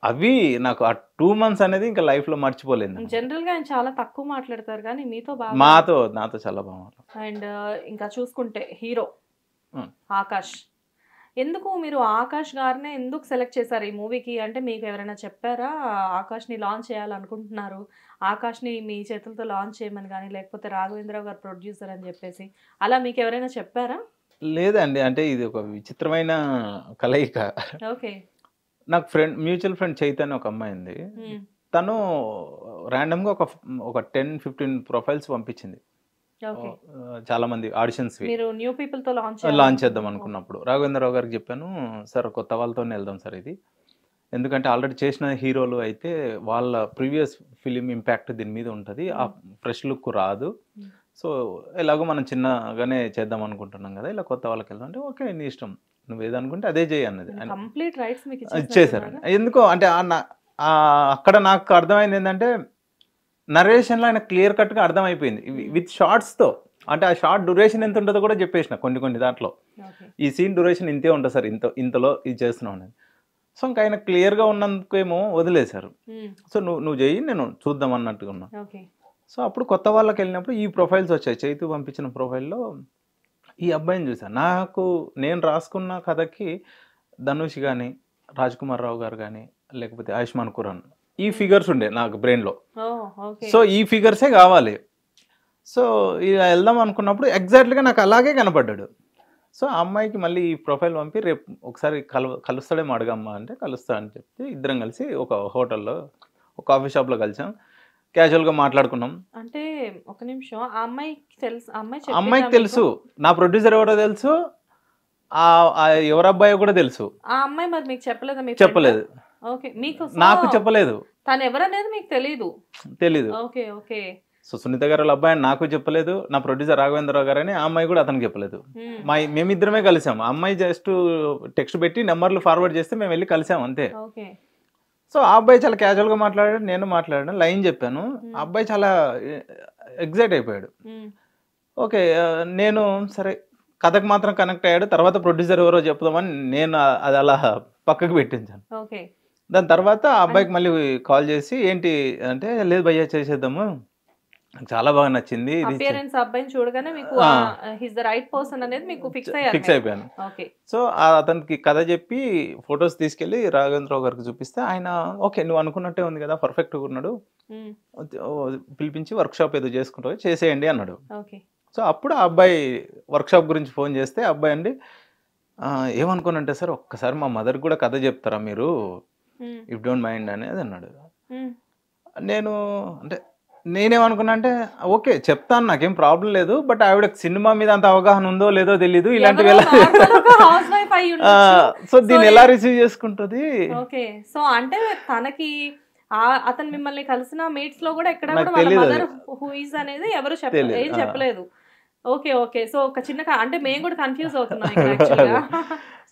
[SPEAKER 2] అవి నాకు ఆ 2 months అనేది ఇంకా లైఫ్ లో మర్చిపోలేదు.
[SPEAKER 1] జనరల్ గా ఆయన చాలా తక్కువ మాట్లాడతారు కానీ మీతో
[SPEAKER 2] నాతో చాలా బాగా.
[SPEAKER 1] అండ్ ఇంకా చూసుకుంటే హీరో ఆకాష్, ఎందుకు మీరు ఆకాష్ గారినే ఎందుకు సెలెక్ట్ చేశారు ఈ మూవీకి? అంటే మీకు ఎవరైనా చెప్పారా ఆకాష్ని లాంచ్ చేయాలనుకుంటున్నారు, ఆకాష్ని మీ చేతులతో లాంచ్ చేయమని కానీ, లేకపోతే రాఘవేంద్రరావు గారు ప్రొడ్యూసర్ అని చెప్పేసి అలా మీకు ఎవరైనా చెప్పారా?
[SPEAKER 2] లేదండి, అంటే ఇది ఒక విచిత్రమైన కలయిక. నాకు మ్యూచువల్ ఫ్రెండ్ చైతన్య ఒక అమ్మాయి ఉంది, తను ర్యాండమ్గా ఒక 10-15 ప్రొఫైల్స్ పంపించింది. చాలా మంది ఆడిషన్స్
[SPEAKER 1] లాంచ్
[SPEAKER 2] చేద్దాం అనుకున్నప్పుడు రాఘవేంద్రరావు గారికి చెప్పాను, సార్ కొత్త వాళ్ళతోనే వెళ్దాం సార్ ఇది, ఎందుకంటే ఆల్రెడీ చేసిన హీరోలు అయితే వాళ్ళ ప్రీవియస్ ఫిలిం ఇంపాక్ట్ దీని మీద ఉంటుంది, ఆ ఫ్రెష్ లుక్ రాదు, సో ఎలాగో మనం చిన్నగానే చేద్దాం అనుకుంటున్నాం కదా, ఇలా కొత్త వాళ్ళకి వెళ్దాం అంటే ఓకే నీ ఇష్టం నువ్వు ఏదనుకుంటే అదే చేయి అన్నది. ఇచ్చేసారు. ఎందుకో అంటే అక్కడ నాకు అర్థమైంది ఏంటంటే నరేషన్లో ఆయన క్లియర్ కట్గా అర్థమైపోయింది విత్ షార్ట్స్తో, అంటే ఆ షార్ట్ డ్యూరేషన్ ఎంత ఉంటుందో కూడా చెప్పేసిన కొన్ని దాంట్లో, ఈ సీన్ డ్యూరేషన్ ఇంతే ఉంటుంది సార్, ఇంతలో ఇది చేస్తున్నాం అనేది. సో ఇంకా ఆయన క్లియర్గా ఉన్నందుకేమో వదిలేశారు. సో నువ్వు చెయ్యి నేను చూద్దాం అన్నట్టుగా ఉన్నా. సో అప్పుడు కొత్త వాళ్ళకి వెళ్ళినప్పుడు ఈ ప్రొఫైల్స్ వచ్చాయి, చైతు పంపించిన ప్రొఫైల్లో ఈ అబ్బాయిని చూసాను. నాకు నేను రాసుకున్న కథకి ధనుష్ కానీ రాజ్ కుమార్ రావు గారు కానీ లేకపోతే ఆయుష్మాన్ ఖురానా ఈ ఫిగర్స్ ఉండే నాకు బ్రెయిన్లో. సో ఈ ఫిగర్సే కావాలి. సో ఇలా వెళ్దాం అనుకున్నప్పుడు ఎగ్జాక్ట్గా నాకు అలాగే కనపడ్డాడు. సో ఆ అమ్మాయికి మళ్ళీ ఈ ప్రొఫైల్ పంపి రేపు ఒకసారి కలుస్తాడేమో అడగమ్మా అంటే కలుస్తా అని చెప్తే ఇద్దరం కలిసి ఒక హోటల్లో ఒక కాఫీ షాప్లో కలిసాం, క్యాజువల్గా మాట్లాడుకున్నాం.
[SPEAKER 1] అంటే ఒక నిమిషం, ఆ
[SPEAKER 2] అమ్మాయికి తెలుసు నా ప్రొడ్యూసర్ ఎవరో తెలుసు, ఎవరు అబ్బాయి కూడా తెలుసు.
[SPEAKER 1] ఆ అమ్మాయి మరి మీకు చెప్పలేదా?
[SPEAKER 2] చెప్పలేదు. నాకు చెప్పలేదు.
[SPEAKER 1] తను ఎవరనేది మీకు తెలీదు.
[SPEAKER 2] సో సునీత గారు వాళ్ళ అబ్బాయి నాకు చెప్పలేదు, నా ప్రొడ్యూసర్ రాఘవేంద్రరావు గారు అని ఆ అమ్మాయి కూడా అతనికి చెప్పలేదు. మేమిద్దరమే కలిసాము. ఆ అమ్మాయి జస్ట్ టెక్స్ట్ పెట్టి నెంబర్లు ఫార్వర్డ్ చేస్తే మేము వెళ్ళి కలిసాము అంతే. సో ఆ అబ్బాయి చాలా క్యాజువల్గా మాట్లాడాడు, నేను మాట్లాడాను, లైన్ చెప్పాను. ఆ అబ్బాయి చాలా ఎగ్జైట్ అయిపోయాడు. ఓకే నేను సరే కథకు మాత్రం కనెక్ట్ అయ్యాడు. తర్వాత ప్రొడ్యూసర్ ఎవరో చెప్దామని నేను అది అలా పక్కకు పెట్టించాను. దాని తర్వాత ఆ అబ్బాయికి మళ్ళీ కాల్ చేసి ఏంటి అంటే లేదు భయ్యా చేసేద్దాము, చాలా బాగా నచ్చింది, ఫిక్స్ అయిపోయాను. సో అతనికి కథ చెప్పి ఫొటోస్ తీసుకెళ్లి రాఘవేంద్రరావు గారికి చూపిస్తే ఆయన ఓకే నువ్వు అనుకున్నట్టే ఉంది కదా, పర్ఫెక్ట్గా ఉన్నాడు, పిలిపించి వర్క్ షాప్ ఏదో చేసుకుంటావు చేసేయండి అన్నాడు. సో అప్పుడు ఆ అబ్బాయి వర్క్ షాప్ గురించి ఫోన్ చేస్తే అబ్బాయి అండి ఏమనుకోనంటే సార్ ఒక్కసారి మా మదర్కి కూడా కథ చెప్తారా మీరు, ఇఫ్ డోంట్ మైండ్ అనేది అన్నాడు. నేను అంటే నేనేమనుకున్నా అంటే ఓకే చెప్తాను నాకేం ప్రాబ్లం లేదు, బట్ ఆవిడ సినిమా మీద అంత అవగాహన ఉందో లేదో తెలీదు, ఇలాంటివి ఎలా సో దీన్ని ఎలా రిసీవ్ చేసుకుంటుంది.
[SPEAKER 1] సో అంటే తనకి అతను మిమ్మల్ని కలిసిన మీట్స్ లో కూడా ఎక్కడ హూ ఇస్ అనేది ఎవరు ఏం చెప్పలేదు. ఓకే సో ఒక చిన్న అంటే మేము కూడా కన్ఫ్యూజ్ అవుతున్నాం.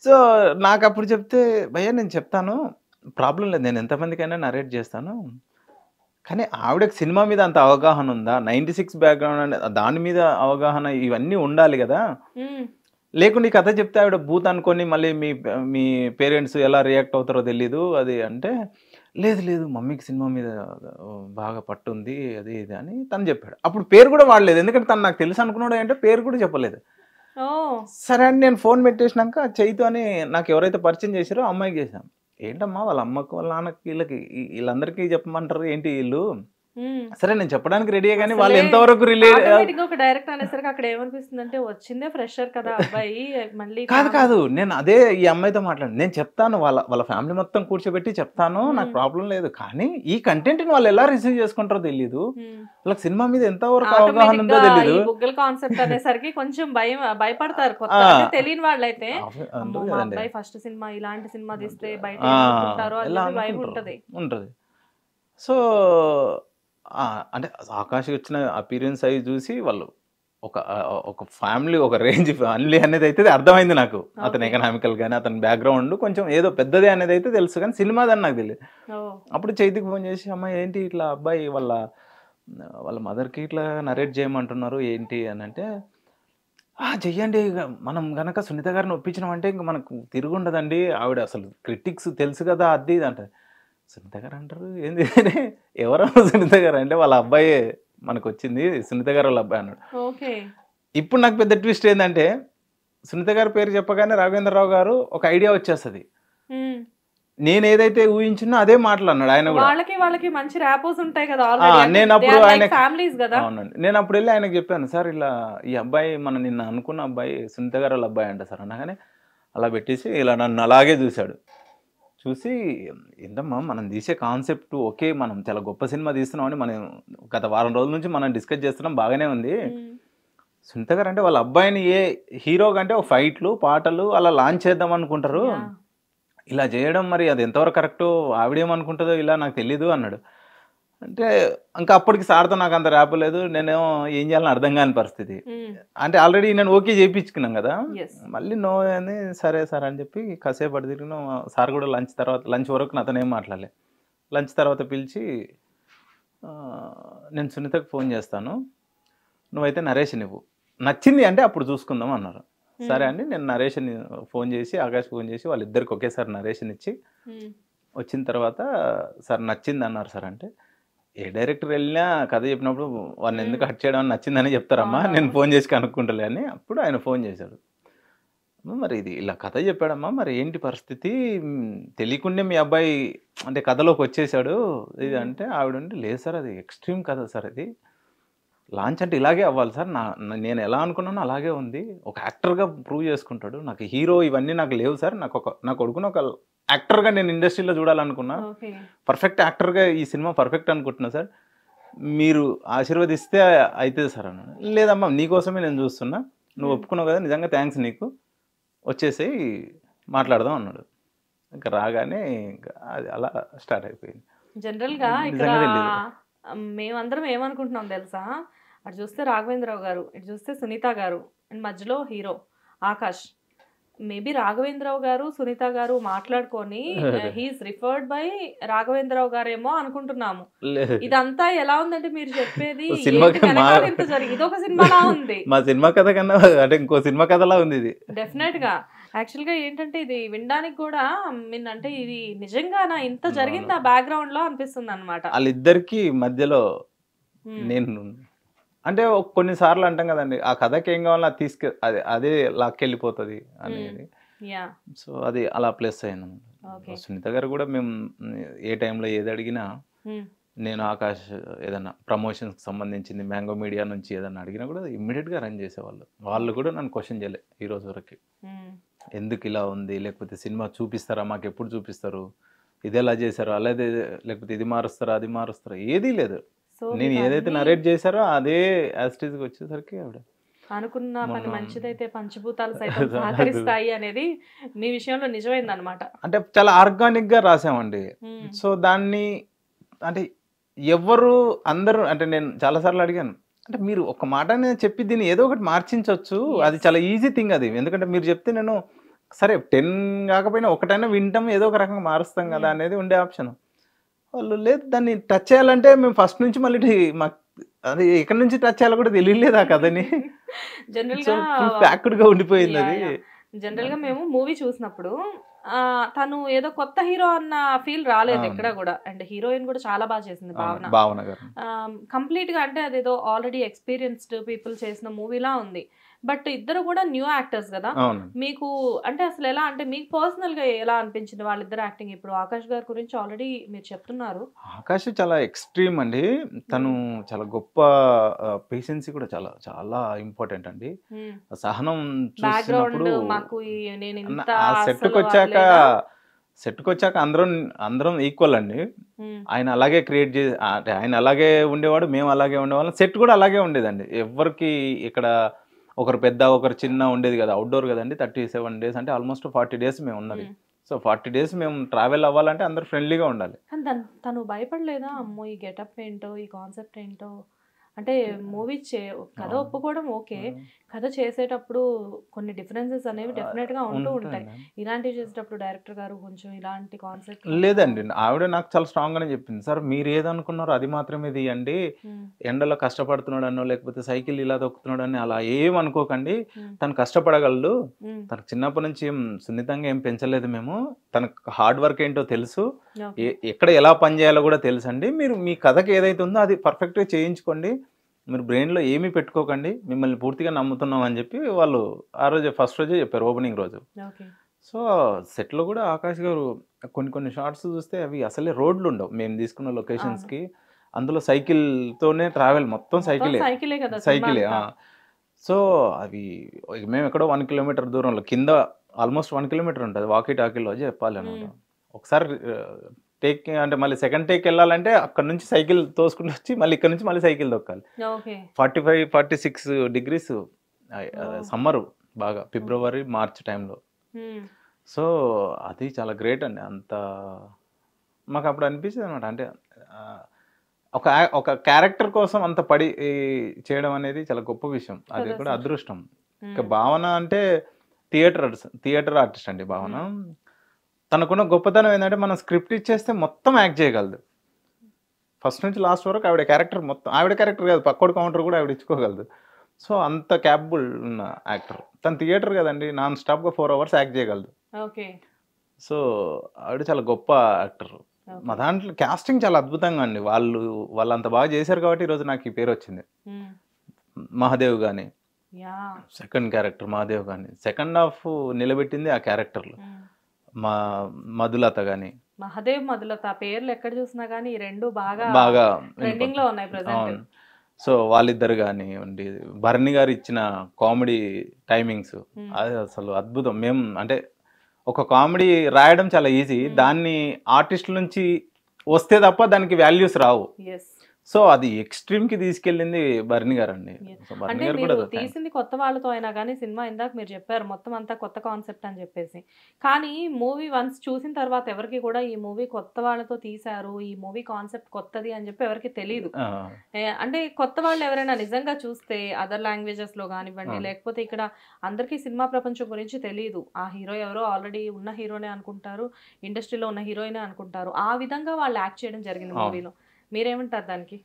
[SPEAKER 2] సో నాకు అప్పుడు చెప్తే భయ్యా నేను చెప్తాను ప్రాబ్లం లేదు, నేను ఎంతమందికైనా నరేట్ చేస్తాను, కానీ ఆవిడకి సినిమా మీద అంత అవగాహన ఉందా, 96 బ్యాక్గ్రౌండ్ దాని మీద అవగాహన ఇవన్నీ ఉండాలి కదా, లేకుండా ఈ కథ చెప్తే ఆవిడ బూత్ అనుకొని మళ్ళీ మీ పేరెంట్స్ ఎలా రియాక్ట్ అవుతారో తెలీదు అది అంటే లేదు మమ్మీకి సినిమా మీద బాగా పట్టుంది అది ఇది అని తను చెప్పాడు. అప్పుడు పేరు కూడా వాడలేదు, ఎందుకంటే తను నాకు తెలుసు అనుకున్నాడు అంటే పేరు కూడా చెప్పలేదు. సరే అని నేను ఫోన్ పెట్టేసినాక చైతు అని నాకు ఎవరైతే పరిచయం చేశారో అమ్మాయికి చేశాను. ఏంటమ్మా వాళ్ళ అమ్మకు వాళ్ళ నాన్నకి వీళ్ళందరికీ చెప్పమంటారు ఏంటి వీళ్ళు, సరే నేను చెప్పడానికి రెడీయే కానీ వాళ్ళు ఎంతవరకు
[SPEAKER 1] ఒక డైరెక్ట్ అనేసరికి అక్కడ ఏమనిపిస్తుంది అంటే వచ్చిందే ఫ్రెషర్ కదా అబ్బాయి మళ్ళీ
[SPEAKER 2] కాదు నేను అదే ఈ అమ్మాయితో మాట్లాడి నేను చెప్తాను వాళ్ళ ఫ్యామిలీ మొత్తం కూర్చోబెట్టి చెప్తాను, నాకు ప్రాబ్లం లేదు, కానీ ఈ కంటెంట్ వాళ్ళు ఎలా రిసీవ్ చేసుకుంటారో తెలియదు, వాళ్ళకి సినిమా మీద ఎంతవరకు అవగాహన ఉందో తెలియదు.
[SPEAKER 1] గూగుల్ కాన్సెప్ట్ అనేసరికి కొంచెం భయపడతారు తెలియని వాళ్ళైతే, అబ్బాయి ఫస్ట్ సినిమా ఇలాంటి సినిమా తీస్తే బయట భయం
[SPEAKER 2] ఉంటది. సో అంటే ఆకాష్ వచ్చిన అపీరియన్స్ అయి చూసి వాళ్ళు ఒక ఫ్యామిలీ ఒక రేంజ్ ఫ్యామిలీ అనేది అయితే అర్థమైంది నాకు. అతని ఎకనామికల్ కానీ అతని బ్యాక్గ్రౌండ్ కొంచెం ఏదో పెద్దదే అనేది అయితే తెలుసు, కానీ సినిమాదని నాకు తెలియదు. అప్పుడు చైతికి ఫోన్ చేసి అమ్మాయి ఏంటి ఇట్లా అబ్బాయి వాళ్ళ మదర్కి ఇట్లా నరేట్ చేయమంటున్నారు ఏంటి అని అంటే చెయ్యండి, మనం గనక సునీత గారిని ఒప్పించినామంటే ఇంక మనకు తిరుగుండదండి, ఆవిడ అసలు క్రిటిక్స్ తెలుసు కదా అది ఇది అంటే. సునీత గారు అంటారు ఏంది ఎవరన్నా సునీత గారు అంటే వాళ్ళ అబ్బాయే మనకు వచ్చింది, సునీత గారు వాళ్ళ అబ్బాయి అన్నాడు. ఇప్పుడు నాకు పెద్ద ట్విస్ట్ ఏంటంటే సునీత గారి పేరు చెప్పగానే రాఘవేంద్రరావు గారు ఒక ఐడియా వచ్చేస్తుంది, నేను ఏదైతే ఊహించినా అదే మాట్లాడినాడు ఆయన కూడా.
[SPEAKER 1] వాళ్ళకి మంచి ర్యాపోస్ ఉంటాయి కదా.
[SPEAKER 2] నేను అప్పుడు అవునండి నేను అప్పుడు వెళ్ళి ఆయనకు చెప్పాను, సార్ ఇలా ఈ అబ్బాయి మన నిన్న అనుకున్న అబ్బాయి సునీత గారు వాళ్ళ అబ్బాయి అంట సార్ అనగానే అలా పెట్టేసి ఇలా నన్ను అలాగే చూశాడు. చూసి ఏంటమ్మా మనం తీసే కాన్సెప్ట్ ఓకే, మనం చాలా గొప్ప సినిమా తీస్తున్నాం అని మనం గత వారం రోజుల నుంచి మనం డిస్కస్ చేస్తున్నాం బాగానే ఉంది, సునీత గారు అంటే వాళ్ళ అబ్బాయిని ఏ హీరో కంటే ఒక ఫైట్లు పాటలు అలా లాంచ్ చేద్దాం అనుకుంటారు, ఇలా చేయడం మరి అది ఎంతవరకు కరెక్ట్, ఆవిడేమనుకుంటుందో ఇలా నాకు తెలీదు అన్నాడు. అంటే ఇంకా అప్పటికి సార్తో నాకు అంత ర్యాపలేదు, నేనేమో ఏం చేయాలని అర్థం కాని పరిస్థితి. అంటే ఆల్రెడీ నేను ఓకే చేయించుకున్నాం కదా, మళ్ళీ నో అని సరే సార్ అని చెప్పి కాసేపు అటు తిరిగిన. సార్ కూడా లంచ్ వరకు నాతో ఏం మాట్లాడలే. లంచ్ తర్వాత పిలిచి నేను సునీతకు ఫోన్ చేస్తాను, నువ్వైతే నరేషన్ ఇవ్వు, నచ్చింది అంటే అప్పుడు చూసుకుందాం అన్నారు. సరే అండి, నేను నరేషన్ ఫోన్ చేసి ఆకాష్ ఫోన్ చేసి వాళ్ళిద్దరికి ఒకేసారి నరేషన్ ఇచ్చి వచ్చిన తర్వాత సార్ నచ్చింది అన్నారు సార్. అంటే ఏ డైరెక్టర్ వెళ్ళినా కథ చెప్పినప్పుడు వాళ్ళని ఎందుకు హట్ చేయడం నచ్చిందని చెప్తారమ్మా, నేను ఫోన్ చేసి కనుక్కుంటలే అని. అప్పుడు ఆయన ఫోన్ చేశాడు, మరి ఇది ఇలా కథ చెప్పాడమ్మా, మరి ఏంటి పరిస్థితి, తెలియకుండే మీ అబ్బాయి అంటే కథలోకి వచ్చేసాడు ఇది అంటే. ఆవిడ ఉండి లేదు సార్ అది ఎక్స్ట్రీమ్ కథ సార్, అది లాంచ్ అంటే ఇలాగే అవ్వాలి సార్, నేను ఎలా అనుకున్నానో అలాగే ఉంది, ఒక యాక్టర్గా ప్రూవ్ చేసుకుంటాడు, నాకు హీరో ఇవన్నీ నాకు లేవు సార్, నా కొడుకుని ఒక యాక్టర్గా నేను ఇండస్ట్రీలో చూడాలనుకున్నా, పర్ఫెక్ట్ యాక్టర్గా ఈ సినిమా పర్ఫెక్ట్ అనుకుంటున్నా సార్, మీరు ఆశీర్వదిస్తే అవుతుంది సార్ అన్నాడు. లేదమ్మా నీకోసమే నేను చూస్తున్నా, నువ్వు ఒప్పుకున్నావు కదా, నిజంగా థ్యాంక్స్ నీకు, వచ్చేసి మాట్లాడదాం అన్నాడు. ఇంకా రాగానే ఇంకా అది అలా స్టార్ట్ అయిపోయింది.
[SPEAKER 1] జనరల్గా ఇక్కడ మేమందరం ఏమనుకుంటున్నాం తెలుసా, అటు చూస్తే రాఘవేంద్రరావు గారు, ఇటు చూస్తే సునీత గారు, అండ్ మధ్యలో హీరో ఆకాష్. మేబీ రాఘవేంద్రరావు గారు సునీత గారు మాట్లాడుకొని హీఈస్ రిఫర్డ్ బై రాఘవేంద్రరావు గారేమో అనుకుంటున్నాము. ఇదంతా ఎలా ఉందంటే మీరు చెప్పేది ఇదొక సినిమాలా ఉంది,
[SPEAKER 2] మా సినిమా కథ కన్నా అంటే ఇంకో సినిమా కథలా ఉంది ఇది.
[SPEAKER 1] డెఫినెట్ గా యాక్చువల్గా ఏంటంటే ఇది వినడానికి కూడా మీన్ అంటే ఇది నిజంగానా ఇంత జరిగింది ఆ బ్యాక్గ్రౌండ్ లో అనిపిస్తుంది అనమాట.
[SPEAKER 2] వాళ్ళిద్దరికి మధ్యలో నేను అంటే కొన్నిసార్లు అంటాం కదండి, ఆ కథకి ఏం కావాలో అది అదే లాక్కెళ్ళిపోతుంది అనేది. సో అది అలా ప్లస్ అయింది. సునీత గారు కూడా మేము ఏ టైంలో ఏది అడిగినా, నేను ఆకాష్ ఏదైనా ప్రమోషన్స్కి సంబంధించింది మ్యాంగో మీడియా నుంచి ఏదైనా అడిగినా కూడా ఇమ్మీడియట్గా రన్ చేసేవాళ్ళు. వాళ్ళు కూడా నన్ను క్వశ్చన్ చేయలే ఈ రోజు వరకు, ఎందుకు ఇలా ఉంది, లేకపోతే సినిమా చూపిస్తారా, మాకు ఎప్పుడు చూపిస్తారు, ఇది ఎలా చేశారు, అలాగే లేకపోతే ఇది మారుస్తారా అది మారుస్తారా, ఏదీ లేదు. నేను ఏదైతే నరేట్ చేశారో అదే యాస్టీజ్కి వచ్చేసరికి ఆవిడ
[SPEAKER 1] అనుకున్న పని మంచిదైతే పంచభూతాలు సైతం సహకరిస్తాయి అనేది మీ విషయంలో నిజమైంది అనమాట.
[SPEAKER 2] అంటే చాలా ఆర్గానిక్ గా రాసామండి. సో దాన్ని అంటే ఎవరు అందరూ అంటే నేను చాలాసార్లు అడిగాను, అంటే మీరు ఒక మాటనే చెప్పి దీన్ని ఏదో ఒకటి మార్చించవచ్చు, అది చాలా ఈజీ థింగ్ అది. ఎందుకంటే మీరు చెప్తే నేను సరే 10 కాకపోయినా ఒకటైనా వింటాం, ఏదో ఒక రకంగా మారుస్తాం కదా అనేది ఉండే ఆప్షన్. వాళ్ళు లేదు, దాన్ని టచ్ చేయాలంటే మేము ఫస్ట్ నుంచి మళ్ళీ మాకు అది ఎక్కడి నుంచి టచ్ చేయాలో కూడా తెలియలేదు ఆ కథని. ప్యాక్డ్గా ఉండిపోయింది అది.
[SPEAKER 1] జనరల్గా మేము మూవీ చూసినప్పుడు తను ఏదో కొత్త హీరో అన్న ఫీల్ రాలేదు ఎక్కడ కూడా. అండ్ హీరోయిన్ కూడా చాలా బాగా చేసింది భావన. కంప్లీట్ గా అంటే అదేదో ఆల్రెడీ ఎక్స్పీరియన్స్డ్ పీపుల్ చేసిన మూవీలా ఉంది. బట్ ఇద్దరు కూడా న్యూ యాక్టర్స్ కదా. మీకు అంటే అసలు ఎలా అంటే మీకు పర్సనల్ గా ఎలా అనిపించింది వాళ్ళిద్దరు యాక్టింగ్? ఇప్పుడు ఆకాష్ గారి గురించి ఆల్రెడీ మీరు చెప్తున్నారు.
[SPEAKER 2] ఆకాష్ చాలా ఎక్స్ట్రీమ్ అండి, తను చాలా గొప్ప పేషెన్సీ కూడా చాలా చాలా ఇంపార్టెంట్ అండి. సహనం చూసినప్పుడు సెట్కి వచ్చాక అందరం ఈక్వల్ అండి. ఆయన అలాగే క్రియేట్ చేసి అంటే ఆయన అలాగే ఉండేవాడు, మేము అలాగే ఉండేవాళ్ళం, సెట్ కూడా అలాగే ఉండేదండి. ఎవరికి ఇక్కడ ఒకరు పెద్ద ఒకరు చిన్న ఉండేది కదా, అవుట్డోర్ కదండి. 37 days అంటే ఆల్మోస్ట్ 40 days మేము ఉన్నది. సో 40 days మేము ట్రావెల్ అవ్వాలంటే అందరు ఫ్రెండ్లీగా ఉండాలి.
[SPEAKER 1] తను భయపడలేదా, అమ్మో ఈ గెటప్ ఏంటో ఈ కాన్సెప్ట్ ఏంటో అంటే మూవీ కథ ఒప్పుకోవడం ఓకే, కథ చేసేటప్పుడు కొన్ని డిఫరెన్సెస్ అనేవి డెఫినెట్ గా ఉంటూ ఉంటాయి. ఇలాంటివి చేసేటప్పుడు డైరెక్టర్ గారు కొంచెం ఇలాంటి కాన్సెప్ట్
[SPEAKER 2] లేదండి, ఆవిడ నాకు చాలా స్ట్రాంగ్ గానే చెప్పింది, సార్ మీరు ఏదనుకున్నారో అది మాత్రమే తీయండి, ఎండలో కష్టపడుతున్నాడనో లేకపోతే సైకిల్ ఇలా తొక్కుతున్నాడని అలా ఏం అనుకోకండి, తను కష్టపడగలడు, తనకు చిన్నప్పటి నుంచి ఏం సున్నితంగా ఏం పెంచలేదు మేము, తనకు హార్డ్ వర్క్ ఏంటో తెలుసు, ఎక్కడ ఎలా పని చేయాలో కూడా తెలుసు అండి, మీరు మీ కథకి ఏదైతే ఉందో అది పర్ఫెక్ట్గా చేయించుకోండి, మీరు బ్రెయిన్లో ఏమీ పెట్టుకోకండి, మిమ్మల్ని పూర్తిగా నమ్ముతున్నాం అని చెప్పి వాళ్ళు ఆ రోజు ఫస్ట్ రోజే చెప్పారు, ఓపెనింగ్ రోజు. సో సెట్లో కూడా ఆకాష్ గారు కొన్ని షార్ట్స్ చూస్తే అవి అసలే రోడ్లు ఉండవు మేము తీసుకున్న లొకేషన్స్కి, అందులో సైకిల్తోనే ట్రావెల్, మొత్తం సైకిలే. సో అవి మేము ఎక్కడో 1 kilometer దూరంలో కింద ఆల్మోస్ట్ 1 kilometer ఉంటుంది, వాకీ టాకీలో చెప్పాలి అనమాట. ఒకసారి టేక్ అంటే మళ్ళీ సెకండ్ టేక్ వెళ్ళాలంటే అక్కడ నుంచి సైకిల్ తోసుకుంటూ వచ్చి మళ్ళీ ఇక్కడ నుంచి మళ్ళీ సైకిల్ తొక్కాలి. 45-46 degrees సమ్మరు, బాగా ఫిబ్రవరి మార్చ్ టైంలో. సో అది చాలా గ్రేట్ అండి. అంత మాకు అప్పుడు అనిపించింది అనమాట. అంటే ఒక క్యారెక్టర్ కోసం అంత పడి చేయడం అనేది చాలా గొప్ప విషయం, అది కూడా అదృష్టం. ఇంకా భావన అంటే థియేటర్ ఆర్టిస్ట్ అండి భావన. తనకున్న గొప్పతనం ఏంటంటే మనం స్క్రిప్ట్ ఇచ్చేస్తే మొత్తం యాక్ట్ చేయగలదు, ఫస్ట్ నుంచి లాస్ట్ వరకు ఆవిడ క్యారెక్టర్ మొత్తం. ఆవిడ క్యారెక్టర్ కాదు, పక్కోడు కౌంటర్ కూడా ఆవిడ ఇచ్చుకోగలదు. సో అంత క్యాపబుల్ ఉన్న యాక్టర్ తను. థియేటర్ కదండి, నాన్ స్టాప్గా 4 hours యాక్ట్ చేయగలదు. సో ఆవిడ చాలా గొప్ప యాక్టర్. మా దాంట్లో క్యాస్టింగ్ చాలా అద్భుతంగా అండి. వాళ్ళు అంత బాగా చేశారు కాబట్టి ఈరోజు నాకు ఈ పేరు వచ్చింది. మహాదేవ్ కానీ సెకండ్ క్యారెక్టర్, మహాదేవ్ కానీ సెకండ్ హాఫ్ నిలబెట్టింది ఆ క్యారెక్టర్లు. మధులత కానీ,
[SPEAKER 1] మహాదేవ్ మధులత పేర్లు ఎక్కడ చూసినా కానీ ఈ రెండు బాగా ట్రెండింగ్ లో ఉన్నాయి ప్రెజెంట్.
[SPEAKER 2] సో వాళ్ళిద్దరు కానీ ఉండి భరణి గారు ఇచ్చిన కామెడీ టైమింగ్స్ అది అసలు అద్భుతం. మేము అంటే ఒక కామెడీ రాయడం చాలా ఈజీ, దాన్ని ఆర్టిస్టుల నుంచి వస్తే తప్ప దానికి వాల్యూస్ రావు. సో అది ఎక్స్ట్రీమ్ కి తీసుకెళ్ళింది భరణి గారు అండి.
[SPEAKER 1] అంటే మీరు తీసింది కొత్త వాళ్ళతో అయినా కానీ సినిమా, ఇందాక మీరు చెప్పారు మొత్తం అంతా కొత్త కాన్సెప్ట్ అని చెప్పేసి, కానీ మూవీ వన్స్ చూసిన తర్వాత ఎవరికి కూడా ఈ మూవీ కొత్త వాళ్ళతో తీశారు, ఈ మూవీ కాన్సెప్ట్ కొత్తది అని చెప్పి ఎవరికి తెలియదు. అంటే కొత్త వాళ్ళు ఎవరైనా నిజంగా చూస్తే అదర్ లాంగ్వేజెస్ లో కానివ్వండి, లేకపోతే ఇక్కడ అందరికీ సినిమా ప్రపంచం గురించి తెలియదు. ఆ హీరో ఎవరో ఆల్రెడీ ఉన్న హీరోనే అనుకుంటారు, ఇండస్ట్రీలో ఉన్న హీరోయినే అనుకుంటారు. ఆ విధంగా వాళ్ళు యాక్ట్ చేయడం జరిగింది మూవీలో. మీరేమంటారు దానికి?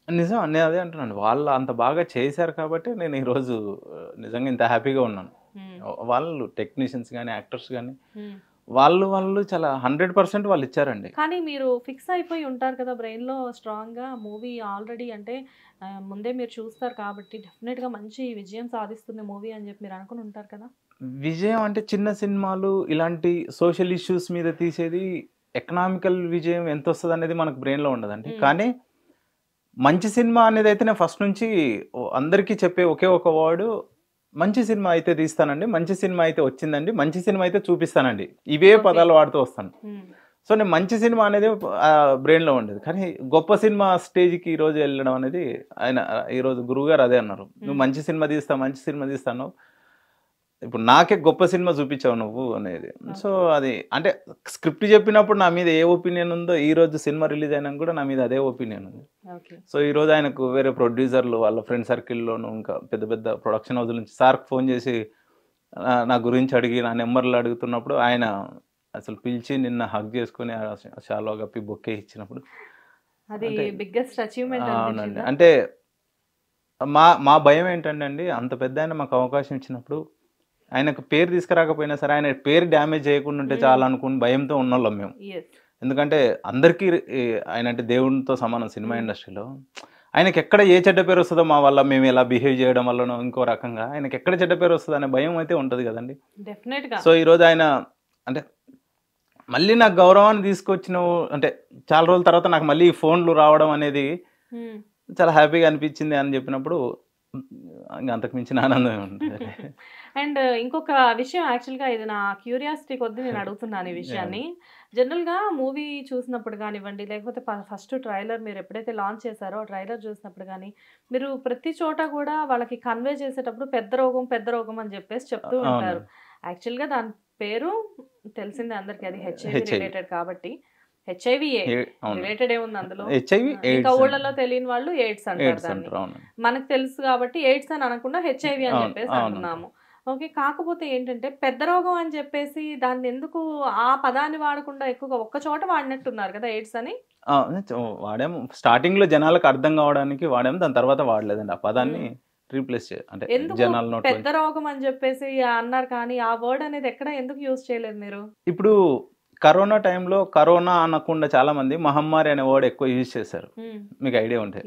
[SPEAKER 2] నిజం, నేను అదే అంటున్నాను. వాళ్ళు అంత బాగా చేశారు కాబట్టి నేను ఈరోజు నిజంగా ఇంత హ్యాపీగా ఉన్నాను. వాళ్ళు టెక్నీషియన్స్ కానీ యాక్టర్స్ కానీ వాళ్ళు చాలా 100% వాళ్ళు ఇచ్చారండి.
[SPEAKER 1] కానీ మీరు ఫిక్స్ అయిపోయి ఉంటారు కదా బ్రెయిన్లో స్ట్రాంగ్గా, మూవీ ఆల్రెడీ అంటే ముందే మీరు చూస్తారు కాబట్టి డెఫినెట్గా మంచి విజయం సాధిస్తుంది మూవీ అని చెప్పి మీరు అనుకుని ఉంటారు కదా.
[SPEAKER 2] విజయం అంటే చిన్న సినిమాలు ఇలాంటి సోషల్ ఇష్యూస్ మీద తీసేది, ఎకనామికల్ విజయం ఎంత వస్తుంది అనేది మనకు బ్రెయిన్లో ఉండదండి. కానీ మంచి సినిమా అనేది అయితే నేను ఫస్ట్ నుంచి అందరికీ చెప్పే ఒకే ఒక వర్డ్, మంచి సినిమా అయితే తీస్తానండి, మంచి సినిమా అయితే వచ్చిందండి, మంచి సినిమా అయితే చూపిస్తానండి, ఇవే పదాలు వాడుతూ వస్తాను. సో నేను మంచి సినిమా అనేది బ్రెయిన్లో ఉండేది. కానీ గొప్ప సినిమా స్టేజ్కి ఈరోజు వెళ్ళడం అనేది, ఆయన ఈరోజు గురువుగారు అదే అన్నారు, నువ్వు మంచి సినిమా తీస్తాను, ఇప్పుడు నాకే గొప్ప సినిమా చూపించావు నువ్వు అనేది. సో అది అంటే స్క్రిప్ట్ చెప్పినప్పుడు నా మీద ఏ ఒపీనియన్ ఉందో ఈ రోజు సినిమా రిలీజ్ అయినా కూడా నా మీద అదే ఒపీనియన్ ఉంది. సో ఈ రోజు ఆయనకు వేరే ప్రొడ్యూసర్లు వాళ్ళ ఫ్రెండ్ సర్కిల్లోను ఇంకా పెద్ద పెద్ద ప్రొడక్షన్ హౌస్ నుంచి సార్కి ఫోన్ చేసి నా గురించి అడిగి నా నెంబర్లు అడుగుతున్నప్పుడు ఆయన అసలు పిలిచి నిన్న హగ్ చేసుకుని షాలో కప్పి బొక్కే ఇచ్చినప్పుడు
[SPEAKER 1] అది బిగ్గెస్ట్ అచీవ్మెంట్.
[SPEAKER 2] అవునండి. అంటే మా భయం ఏంటంటే అండి, అంత పెద్ద ఆయన మాకు అవకాశం ఇచ్చినప్పుడు ఆయనకు పేరు తీసుకురాకపోయినా సరే ఆయన పేరు డ్యామేజ్ చేయకుండా ఉంటే చాలా అనుకుని భయంతో ఉన్నోళ్ళం మేము. ఎందుకంటే అందరికీ ఆయన అంటే దేవునితో సమానం సినిమా ఇండస్ట్రీలో. ఆయనకి ఎక్కడ ఏ చెడ్డ పేరు వస్తుందో మా వల్ల, మేము ఎలా బిహేవ్ చేయడం వల్లనో ఇంకో రకంగా ఆయనకి ఎక్కడ చెడ్డ పేరు వస్తుందో అనే భయం అయితే ఉంటుంది కదండి. సో ఈరోజు ఆయన అంటే మళ్ళీ నాకు గౌరవాన్ని తీసుకొచ్చినావు అంటే చాలా రోజుల తర్వాత నాకు మళ్ళీ ఫోన్లు రావడం అనేది చాలా హ్యాపీగా అనిపించింది అని చెప్పినప్పుడు అంతకు మించిన ఆనందం ఉంటుంది.
[SPEAKER 1] అండ్ ఇంకొక విషయం, యాక్చువల్గా ఇది నా క్యూరియాసిటీ కొద్దీ నేను అడుగుతున్నాను ఈ విషయాన్ని. జనరల్గా మూవీ చూసినప్పుడు కానివ్వండి, లేకపోతే ఫస్ట్ ట్రైలర్ మీరు ఎప్పుడైతే లాంచ్ చేశారో ట్రైలర్ చూసినప్పుడు కానీ మీరు ప్రతి చోట కూడా వాళ్ళకి కన్వే చేసేటప్పుడు పెద్ద రోగం అని చెప్పేసి చెప్తూ ఉంటారు. యాక్చువల్గా దాని పేరు తెలిసిందే అందరికీ, అది హెచ్ఐవి రిలేటెడ్ కాబట్టి. హెచ్ఐవి రిలేటెడ్ ఏముంది అందులో, ఇంకా ఊళ్ళలో తెలియని వాళ్ళు ఎయిడ్స్ అంటారు దాన్ని. మనకు తెలుసు కాబట్టి ఎయిడ్స్ అని అనకుండా హెచ్ఐవి అని చెప్పేసి అంటున్నాము. ఓకే, కాకపోతే ఏంటంటే పెద్ద రోగం అని చెప్పేసి దాన్ని ఎందుకు ఆ పదాన్ని వాడకుండా ఎక్కువగా ఒక్క చోట వాడినట్టున్నారు కదా ఎయిడ్స్ అని.
[SPEAKER 2] వాడాము, స్టార్టింగ్ లో జనాలకు అర్థం కావడానికి వాడాము, దాని తర్వాత వాడలేదండి ఆ పదాన్ని రీప్లేస్ అంటే
[SPEAKER 1] ఎందుకు పెద్ద రోగం అని చెప్పేసి అన్నారు, కానీ ఆ వర్డ్ అనేది ఎక్కడ ఎందుకు యూజ్ చేయలేదు మీరు?
[SPEAKER 2] ఇప్పుడు కరోనా టైంలో కరోనా అనకుండా చాలా మంది మహమ్మారి అనే వర్డ్ ఎక్కువ యూజ్ చేశారు, మీకు ఐడియా ఉంటే.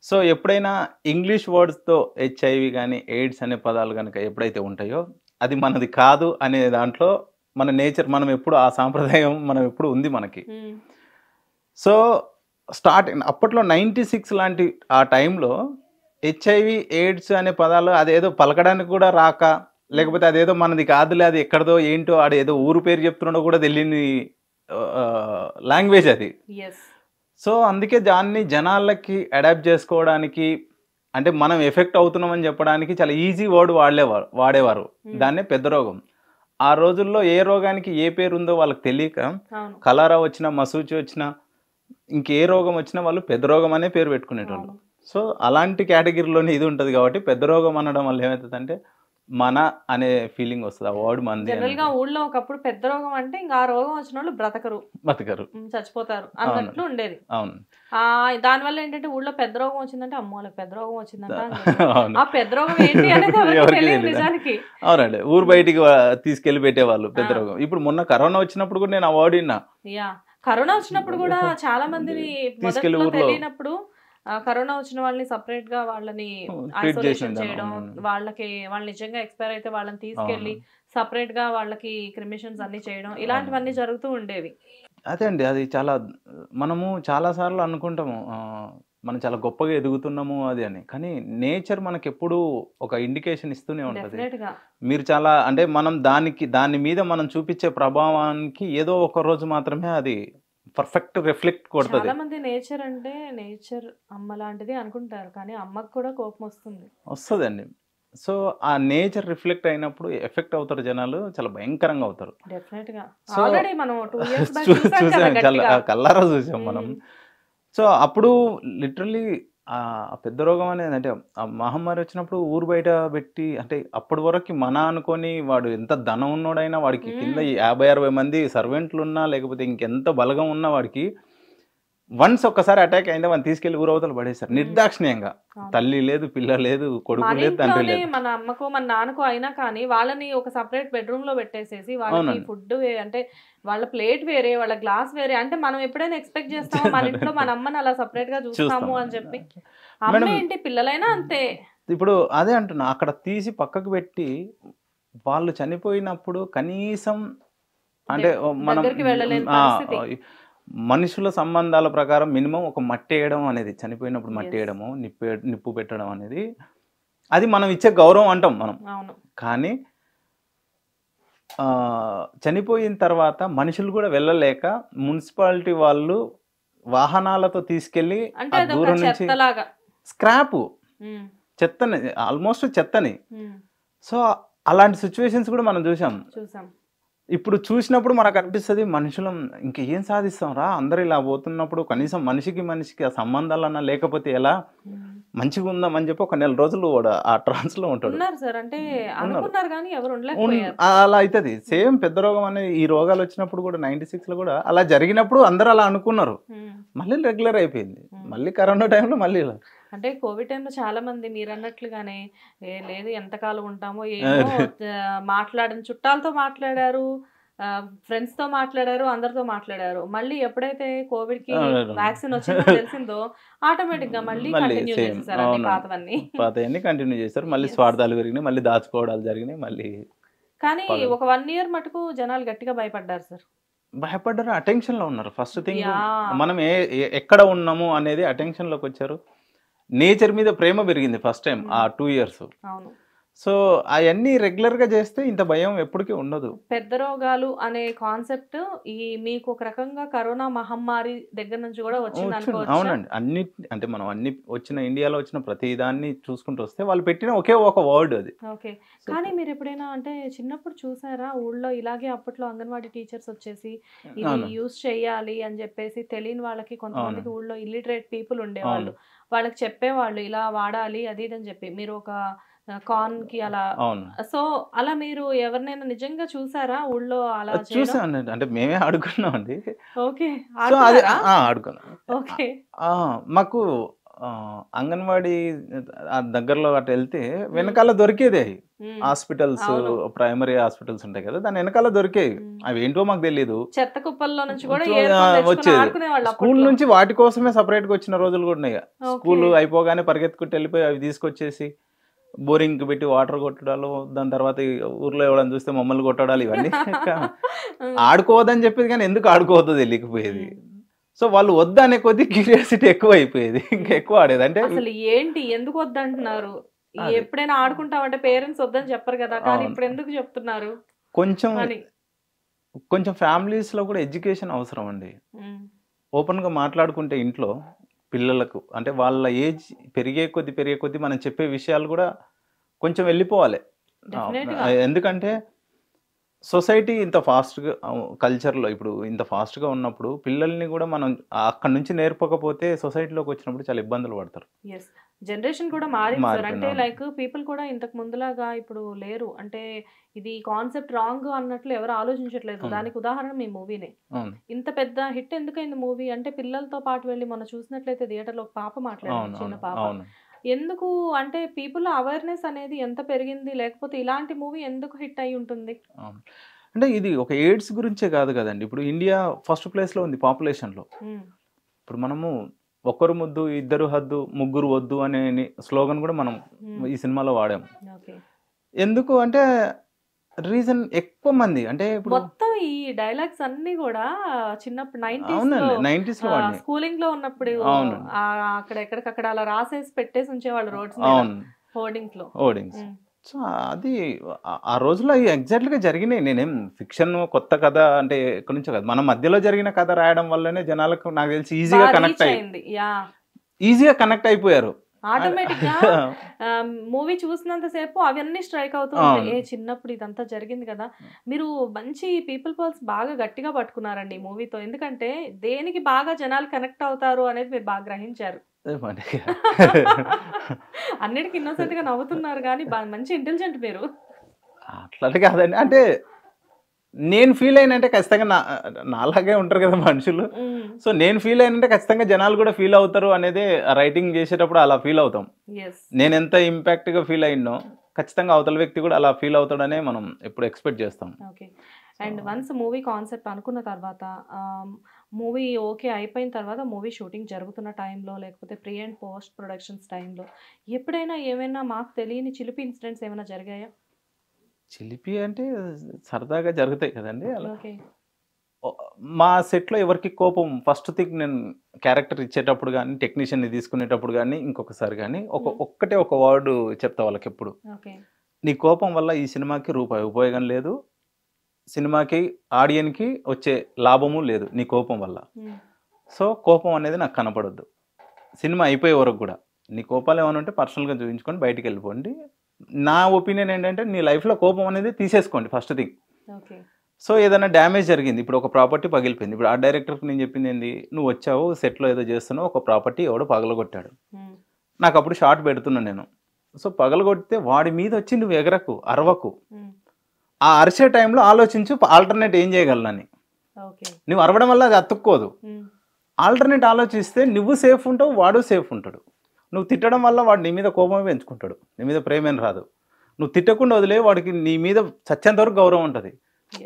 [SPEAKER 2] సో ఎప్పుడైనా ఇంగ్లీష్ వర్డ్స్తో హెచ్ఐవి కానీ ఎయిడ్స్ అనే పదాలు కనుక ఎప్పుడైతే ఉంటాయో అది మనది కాదు అనే దాంట్లో మన నేచర్, మనం ఎప్పుడు ఆ సాంప్రదాయం మనం ఎప్పుడు ఉంది మనకి. సో అప్పట్లో 96 లాంటి ఆ టైంలో హెచ్ఐవి ఎయిడ్స్ అనే పదాలు అదేదో పలకడానికి కూడా రాక, లేకపోతే అదేదో మనది కాదులే అది ఎక్కడదో ఏంటో ఆడేదో ఊరు పేరు చెప్తున్నాడో కూడా తెలియని లాంగ్వేజ్ అది.
[SPEAKER 1] ఎస్.
[SPEAKER 2] సో అందుకే దాన్ని జనాలకి అడాప్ట్ చేసుకోవడానికి, అంటే మనం ఎఫెక్ట్ అవుతున్నామని చెప్పడానికి చాలా ఈజీ వర్డ్ వాడేవారు. దాన్నే పెద్ద రోగం. ఆ రోజుల్లో ఏ రోగానికి ఏ పేరు ఉందో వాళ్ళకి తెలియక కలరా వచ్చినా, మసూచి వచ్చినా, ఇంకే రోగం వచ్చినా వాళ్ళు పెద్ద రోగం అనే పేరు పెట్టుకునేటోళ్ళు. సో అలాంటి కేటగిరీలోనే ఇది ఉంటుంది కాబట్టి పెద్ద రోగం అనడం వల్ల ఏమవుతుందంటే మన అనే ఫీలింగ్ వస్తుంది. ఆ వర్డ్ మంది.
[SPEAKER 1] జనరల్ గా ఊళ్ళో ఒకప్పుడు పెద్ద రోగం అంటే ఇంకా ఆ రోగం వచ్చిన వాళ్ళు బతకరు, చచ్చిపోతారు అన్నట్లు ఉండేది.
[SPEAKER 2] అవును.
[SPEAKER 1] దానివల్ల ఏంటంటే ఊళ్ళో పెద్ద రోగం వచ్చిందంటే అమ్మో పెద్ద రోగం వచ్చిందంట. ఆ పెద్ద రోగం ఏంటి అనేది నిజానికి.
[SPEAKER 2] అవునండి, ఊరు బయటికి తీసుకెళ్లి పెట్టేవాళ్ళు పెద్ద రోగం. ఇప్పుడు మొన్న కరోనా వచ్చినప్పుడు కూడా నేను ఆ వర్డ్ విన్నా.
[SPEAKER 1] కరోనా వచ్చినప్పుడు కూడా చాలా మందిని మొదట్లో తెలియనప్పుడు కరోనా వచ్చిన వాళ్ళని సపరేట్ గా వాళ్ళని ఐసోలేషన్ చేయడం, వాళ్ళు నిజంగా ఎక్స్పైర్ అయితే వాళ్ళని తీసుకెళ్లి సపరేట్ గా వాళ్ళకి క్రిమిషన్స్ అన్ని చేయడం, ఇలాంటివన్నీ జరుగుతూ ఉండేవి.
[SPEAKER 2] అదే అండి, అది చాలా మనము చాలా సార్లు అనుకుంటాము మనం చాలా గొప్పగా ఎదుగుతున్నాము అది అని, కానీ నేచర్ మనకి ఎప్పుడు ఒక ఇండికేషన్ ఇస్తూనే ఉంటుంది. మీరు చాలా అంటే మనం దాని మీద మనం చూపించే ప్రభావానికి ఏదో ఒక రోజు మాత్రమే అది పర్ఫెక్ట్ రిఫ్లెక్ట్ కొడుతుంది.
[SPEAKER 1] చాలా మంది నేచర్ అంటే నేచర్ అమ్మ లాంటిది అనుకుంటారు, కానీ అమ్మకు కూడా కోపం వస్తుందండి. సో ఆ నేచర్ రిఫ్లెక్ట్ అయినప్పుడు ఎఫెక్ట్ అవుతారు జనాలు, చాలా భయంకరంగా అవుతారు. చూసాం, కల్లారా చూసాం మనం. సో అప్పుడు లిటరల్లీ ఆ పెద్ద రోగం అనేది అంటే ఆ మహమ్మారి వచ్చినప్పుడు ఊరు బయట పెట్టి, అంటే అప్పటి వరకు మన అనుకొని వాడు ఎంత ధనం ఉన్నోడైనా వాడికి కింద 50-60 మంది సర్వెంట్లు ఉన్నా లేకపోతే ఇంకెంత బలగం ఉన్నా వాడికి వన్స్ ఒక్కసారి అటాక్ అయిందా వాడిని తీసుకెళ్లి ఊరవతలు పడేస్తారు నిర్దాక్షిణ్యంగా. తల్లి లేదు, పిల్ల లేదు, కొడుకు లేదు, తండ్రి లేదు. మన అమ్మకో మన నాన్నకో అయినా కానీ వాళ్ళని ఒక సపరేట్ బెడ్రూమ్ లో పెట్టేసేసి వాళ్ళకి ఫుడ్ అంటే వాళ్ళ ప్లేట్ వేరే, వాళ్ళ గ్లాస్ వేరే. అంటే మనం ఎప్పుడైనా ఎక్స్పెక్ట్ చేస్తామో మన ఇంట్లో మన అమ్మని అలా సపరేట్ గా చూస్తాము అని చెప్పి. అమ్మ ఏంటి పిల్లలైనా అంతే.
[SPEAKER 2] ఇప్పుడు అదే అంటున్నా, అక్కడ తీసి పక్కకు పెట్టి వాళ్ళు చనిపోయినప్పుడు కనీసం అంటే మనం మనుషుల సంబంధాల ప్రకారం మినిమం ఒక మట్టి వేయడం అనేది, చనిపోయినప్పుడు మట్టి వేయడము, నిప్పు పెట్టడం అనేది అది మనం ఇచ్చే గౌరవం అంటాం మనం. కానీ చనిపోయిన తర్వాత మనుషులు కూడా వెళ్ళలేక మున్సిపాలిటీ వాళ్ళు వాహనాలతో తీసుకెళ్లి దూరం నుంచి స్క్రాప్ చెత్తని, ఆల్మోస్ట్ చెత్తని. సో అలాంటి సిచ్యువేషన్స్ కూడా మనం చూసాం. ఇప్పుడు చూసినప్పుడు మనకు అనిపిస్తుంది మనుషులం ఇంకేం సాధిస్తాం రా, అందరు ఇలా పోతున్నప్పుడు కనీసం మనిషికి ఆ సంబంధాలన్నా లేకపోతే ఎలా మంచిగా ఉందాం అని చెప్పి ఒక 4 రోజులు ఆ ట్రాన్స్ లో ఉంటాడు. అలా అవుతుంది. సేమ్ పెద్ద రోగం అనేది ఈ రోగాలు వచ్చినప్పుడు కూడా 96 లో కూడా అలా జరిగినప్పుడు అందరు అలా అనుకున్నారు, మళ్ళీ రెగ్యులర్ అయిపోయింది. మళ్ళీ కరోనా టైంలో మళ్ళీ ఇలా
[SPEAKER 1] అంటే కోవిడ్ టైంలో చాలా మంది మీరు అన్నట్లుగానే లేదు ఎంతకాలం ఉంటామో ఏమో మాట్లాడిన చుట్టాలతో మాట్లాడారు, ఫ్రెండ్స్ తో మాట్లాడారు, అందరితో మాట్లాడారు. మళ్ళీ ఎప్పుడైతే కోవిడ్ కి వ్యాక్సిన్ వచ్చిందో తెలిసిందో ఆటోమేటిక్ గా మళ్ళీ కంటిన్యూ చేశారు
[SPEAKER 2] పాతవన్నీ కంటిన్యూ చేశారు. మళ్ళీ స్వార్థాలు పెరిగినాయి, మళ్ళీ దాచుకోవడాలు జరిగినాయి మళ్ళీ.
[SPEAKER 1] కానీ ఒక 1 year మటుకు జనాలు గట్టిగా భయపడ్డారు సార్.
[SPEAKER 2] భయపడ్డారు, అటెన్షన్ లో ఉన్నారు. ఫస్ట్ థింగ్ మనం ఎక్కడ ఉన్నాము అనేది అటెన్షన్ లోకి వచ్చారు. నేచర్ మీద ప్రేమ పెరిగింది ఫస్ట్ టైం ఆ 2 years. సో అవన్నీ రెగ్యులర్ గా చేస్తే ఇంత భయం ఎప్పటికీ ఉండదు.
[SPEAKER 1] పెద్ద రోగాలు అనే కాన్సెప్ట్ ఈ మీకు ఒక రకంగా కరోనా మహమ్మారి దగ్గర నుంచి కూడా వచ్చింది అనుకోవచ్చు.
[SPEAKER 2] అవునండి, అన్ని అంటే మనం అన్ని వచ్చిన ఇండియాలో వచ్చిన ప్రతి దాన్ని చూసుకుంటూ వస్తే వాళ్ళు పెట్టిన ఒకే ఒక వర్డ్ అది.
[SPEAKER 1] ఓకే, కానీ మీరు ఎప్పుడైనా అంటే చిన్నప్పుడు చూసారా ఊళ్ళో ఇలాగే అప్పట్లో అంగన్వాడీ టీచర్స్ వచ్చేసి ఇది యూజ్ చేయాలి అని చెప్పేసి తెలియని వాళ్ళకి కొంతమందికి ఊళ్ళో ఇల్లిటరేట్ పీపుల్ ఉండేవాళ్ళు, వాళ్ళకి చెప్పేవాళ్ళు ఇలా వాడాలి అది అని చెప్పి. మీరు ఒక కార్న్ కి అలా, సో అలా మీరు ఎవరినైనా నిజంగా చూసారా ఊళ్ళో అలా?
[SPEAKER 2] చూసాను, అంటే మేమే ఆడుకున్నాం అండి.
[SPEAKER 1] ఓకే,
[SPEAKER 2] ఆడుకున్నాం.
[SPEAKER 1] ఓకే,
[SPEAKER 2] మాకు అంగన్వాడీ దగ్గరలో అటు వెళ్తే వెనకాల దొరికేది హాస్పిటల్స్, ప్రైమరీ హాస్పిటల్స్ ఉంటాయి కదా, దాని వెనకాల దొరికేవి. అవి ఏంటో మాకు తెలియదు.
[SPEAKER 1] చెత్త కుప్పల్లో నుంచి కూడా
[SPEAKER 2] వచ్చేది. స్కూల్ నుంచి వాటి కోసమే సపరేట్ గా వచ్చిన రోజులు కూడా ఉన్నాయి. స్కూల్ అయిపోగానే పరిగెత్తుకుంటూ వెళ్ళిపోయి అవి తీసుకొచ్చేసి బోరింగ్ పెట్టి వాటర్ కొట్టడాలు, దాని తర్వాత ఊర్లో ఎవడని చూస్తే మమ్మల్ని కొట్టడాలు, ఇవన్నీ ఆడుకోవద్దని చెప్పేది కానీ ఎందుకు ఆడుకోవద్దో తెలియకపోయేది. సో వాళ్ళు వద్దనే కొద్ది క్యూరియాసిటీ ఎక్కువ అయిపోయేది, ఇంకా ఎక్కువ ఆడేది. అంటే
[SPEAKER 1] అసలు ఏంటి ఎందుకు వద్దంటున్నారు? ఎప్పుడైనా ఆడుకుంటామంటే పేరెంట్స్ వద్దని చెప్పరు కదా, కానీ ఇప్పుడు ఎందుకు చెప్తున్నారు
[SPEAKER 2] కొంచెం కొంచెం ఫ్యామిలీస్లో కూడా ఎడ్యుకేషన్ అవసరం అండి. ఓపెన్గా మాట్లాడుకుంటే ఇంట్లో పిల్లలకు అంటే వాళ్ళ ఏజ్ పెరిగే కొద్దీ మనం చెప్పే విషయాలు కూడా కొంచెం వెళ్ళిపోవాలి. ఎందుకంటే సొసైటీ ఇంత ఫాస్ట్గా కల్చర్లో ఇప్పుడు ఇంత ఫాస్ట్గా ఉన్నప్పుడు పిల్లల్ని కూడా మనం అక్కడి నుంచి నేర్పకపోతే సొసైటీలోకి వచ్చినప్పుడు చాలా ఇబ్బందులు పడతారు.
[SPEAKER 1] జనరేషన్ కూడా మారింది సార్. అంటే లైక్ పీపుల్ కూడా ఇంతకు ముందులాగా ఇప్పుడు లేరు. అంటే ఇది కాన్సెప్ట్ రాంగ్ అన్నట్లు ఎవరు ఆలోచించట్లేదు. దానికి ఉదాహరణ మీ మూవీనే. ఇంత పెద్ద హిట్ ఎందుకైంది మూవీ అంటే పిల్లలతో పాటు వెళ్ళి మనం చూసినట్లయితే థియేటర్లో ఒక పాప మాట్లాడింది, చిన్న పాప. ఎందుకు అంటే పీపుల్ అవేర్నెస్ అనేది ఎంత పెరిగింది, లేకపోతే ఇలాంటి మూవీ ఎందుకు హిట్ అయి ఉంటుంది?
[SPEAKER 2] అంటే ఇది ఒక ఎయిడ్స్ గురించే కాదు కదండి. ఇప్పుడు ఇండియా ఫస్ట్ ప్లేస్లో ఉంది పాపులేషన్లో. ఇప్పుడు మనము ఒక్కరు ముద్దు ఇద్దరు హద్దు ముగ్గురు వద్దు అనే స్లోగన్ కూడా మనం ఈ సినిమాలో వాడాము. ఎందుకు అంటే రీజన్ ఎక్కువ మంది అంటే ఇప్పుడు
[SPEAKER 1] మొత్తం ఈ డైలాగ్స్ అన్ని కూడా చిన్నప్పుడు
[SPEAKER 2] 90s లో
[SPEAKER 1] స్కూలింగ్ లో ఉన్నప్పుడు అక్కడ ఎక్కడికక్కడ అలా రాసేసి పెట్టేసి ఉంచేవాళ్ళు రోడ్స్ హోర్డింగ్స్.
[SPEAKER 2] సో అది ఆ రోజుల్లో ఎగ్జాక్ట్ గా జరిగినాయి. నేనేం ఫిక్షన్ కొత్త కథ అంటే ఎక్కడి నుంచో కాదు, మన మధ్యలో జరిగిన కథ రాయడం వల్లనే జనాలకు నాకు తెలిసి ఈజీగా కనెక్ట్ అయిపోయారు.
[SPEAKER 1] ఆటోమేటిక్ గా మూవీ చూసినంత సేపు అవన్నీ స్ట్రైక్ అవుతుంది. చిన్నప్పుడు ఇదంతా జరిగింది కదా. మీరు మంచి పీపుల్ పల్స్ బాగా గట్టిగా పట్టుకున్నారండి ఈ మూవీతో. ఎందుకంటే దేనికి బాగా జనాలు కనెక్ట్ అవుతారు అనేది మీరు బాగా గ్రహించారు. అన్నిటికీ ఇన్నోసెంట్ గా నవ్వుతున్నారు కానీ మంచి ఇంటెలిజెంట్ మీరు.
[SPEAKER 2] అట్లా కాదండి, అంటే నేను ఫీల్ అయినంటే ఖచ్చితంగా నాలాగే ఉంటారు కదా మనుషులు. సో నేను ఫీల్ అయినంటే ఖచ్చితంగా జనాలు కూడా ఫీల్ అవుతారు అనేది రైటింగ్ చేసేటప్పుడు అలా ఫీల్ అవుతాం. నేను ఎంత ఇంపాక్ట్ గా ఫీల్ అయినో ఖచ్చితంగా అవతల వ్యక్తి కూడా అలా ఫీల్ అవుతాడనే మనం ఎప్పుడు ఎక్స్పెక్ట్ చేస్తాం.
[SPEAKER 1] అండ్ వన్స్ మూవీ కాన్సెప్ట్ అనుకున్న తర్వాత మూవీ ఓకే అయిపోయిన తర్వాత మూవీ షూటింగ్ జరుగుతున్న టైంలో లేకపోతే ప్రీ అండ్ పోస్ట్ ప్రొడక్షన్స్ టైంలో ఎప్పుడైనా ఏమైనా మాకు తెలియని చిలిపి ఇన్సిడెంట్స్ ఏమైనా జరిగాయా?
[SPEAKER 2] చిలిపి అంటే సరదాగా జరుగుతాయి కదండి. అలా మా సెట్లో ఎవరికి కోపం ఫస్ట్ థింగ్ నేను క్యారెక్టర్ ఇచ్చేటప్పుడు కానీ టెక్నీషియన్ని తీసుకునేటప్పుడు కానీ ఇంకొకసారి కానీ ఒక్కటే ఒక వర్డ్ చెప్తా వాళ్ళకి ఎప్పుడు, నీ కోపం వల్ల ఈ సినిమాకి రూపాయి ఉపయోగం లేదు, సినిమాకి ఆడియన్కి వచ్చే లాభము లేదు నీ కోపం వల్ల. సో కోపం అనేది నాకు కనపడొద్దు సినిమా అయిపోయే వరకు కూడా. నీ కోపాలు ఏమైనా ఉంటే పర్సనల్గా చూపించుకొని బయటికి వెళ్ళిపోండి. నా ఒపీనియన్ ఏంటంటే నీ లైఫ్లో కోపం అనేది తీసేసుకోండి ఫస్ట్ థింగ్. సో ఏదైనా డ్యామేజ్ జరిగింది, ఇప్పుడు ఒక ప్రాపర్టీ పగిలిపోయింది, ఇప్పుడు ఆ డైరెక్టర్కి నేను చెప్పింది ఏంది, నువ్వు వచ్చావు సెట్లో ఏదో చేస్తున్నావు, ఒక ప్రాపర్టీ ఎవడో పగలగొట్టాడు, నాకు అప్పుడు షార్ట్ పెడుతున్నాను నేను. సో పగలగొడితే వాడి మీద వచ్చి నువ్వు ఎగరకు అరవకు, ఆ అరిసే టైంలో ఆలోచించు ఆల్టర్నేట్ ఏం చేయగలనని. నువ్వు అరవడం వల్ల అది అతుక్కోదు. ఆల్టర్నేట్ ఆలోచిస్తే నువ్వు సేఫ్ ఉంటావు, వాడు సేఫ్ ఉంటాడు. నువ్వు తిట్టడం వల్ల వాడు నీ మీద కోపమే పెంచుకుంటాడు, నీ మీద ప్రేమేం రాదు. నువ్వు తిట్టకుండా వదిలే వాడికి నీ మీద చచ్చేంత వరకు గౌరవం ఉంటుంది.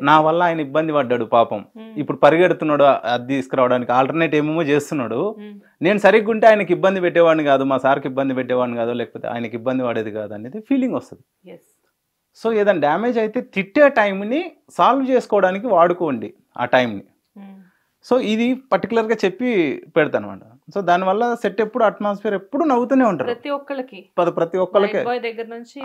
[SPEAKER 2] నా వల్ల ఆయన ఇబ్బంది పడ్డాడు పాపం, ఇప్పుడు పరిగెడుతున్నాడు అది తీసుకురావడానికి, ఆల్టర్నేట్ ఏమేమో చేస్తున్నాడు, నేను సరిగ్గా ఉంటే ఆయనకి ఇబ్బంది పెట్టేవాడిని కాదు, మా సార్కి ఇబ్బంది పెట్టేవాడిని కాదు, లేకపోతే ఆయనకి ఇబ్బంది పడేది కాదు అనేది ఫీలింగ్ వస్తుంది. సో ఏదైనా డ్యామేజ్ అయితే తిట్టే టైంని సాల్వ్ చేసుకోవడానికి వాడుకోండి ఆ టైంని. సో ఇది పర్టికులర్గా చెప్పి పెడతాను అనమాట. సో దానివల్ల సెట్ ఎప్పుడు అట్మాస్ఫియర్ ఎప్పుడు నవ్వుతూనే ఉంటారు ప్రతి ఒక్కరికి,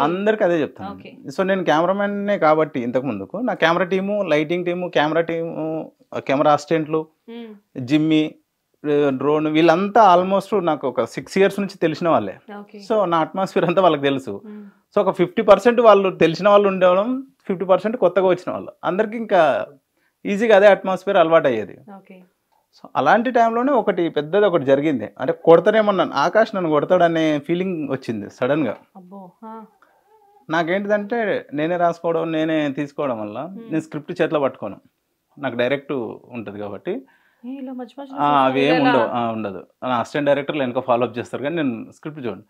[SPEAKER 2] అందరికి అదే చెప్తాను. సో నేను కెమెరామెన్నే కాబట్టి ఇంతకు ముందుకు నా camera team, lighting team, camera అసిస్టెంట్లు, జిమ్మి, డ్రోన్, వీళ్ళంతా ఆల్మోస్ట్ నాకు ఒక 6 years నుంచి తెలిసిన వాళ్ళే. సో నా అట్మాస్ఫియర్ అంతా వాళ్ళకి తెలుసు. సో ఒక 50% వాళ్ళు తెలిసిన వాళ్ళు ఉండడం, 50% కొత్తగా వచ్చిన వాళ్ళు, అందరికి ఇంకా ఈజీగా అదే అట్మాస్ఫియర్ అలవాటు అయ్యేది. సో అలాంటి టైంలోనే ఒకటి పెద్దది ఒకటి జరిగింది, అంటే కొడతానేమన్నాను, ఆకాష్ నన్ను కొడతాడనే ఫీలింగ్ వచ్చింది సడన్గా. నాకేంటిదంటే నేనే రాసుకోవడం నేనే తీసుకోవడం వల్ల నేను స్క్రిప్ట్ చేతిలో పట్టుకోను, నాకు డైరెక్ట్ ఉంటుంది కాబట్టి అవి ఏమి ఉండదు. నా అసిస్టెంట్ డైరెక్టర్లు వెనక ఫాలోఅప్ చేస్తారు కానీ నేను స్క్రిప్ట్ చూడండి.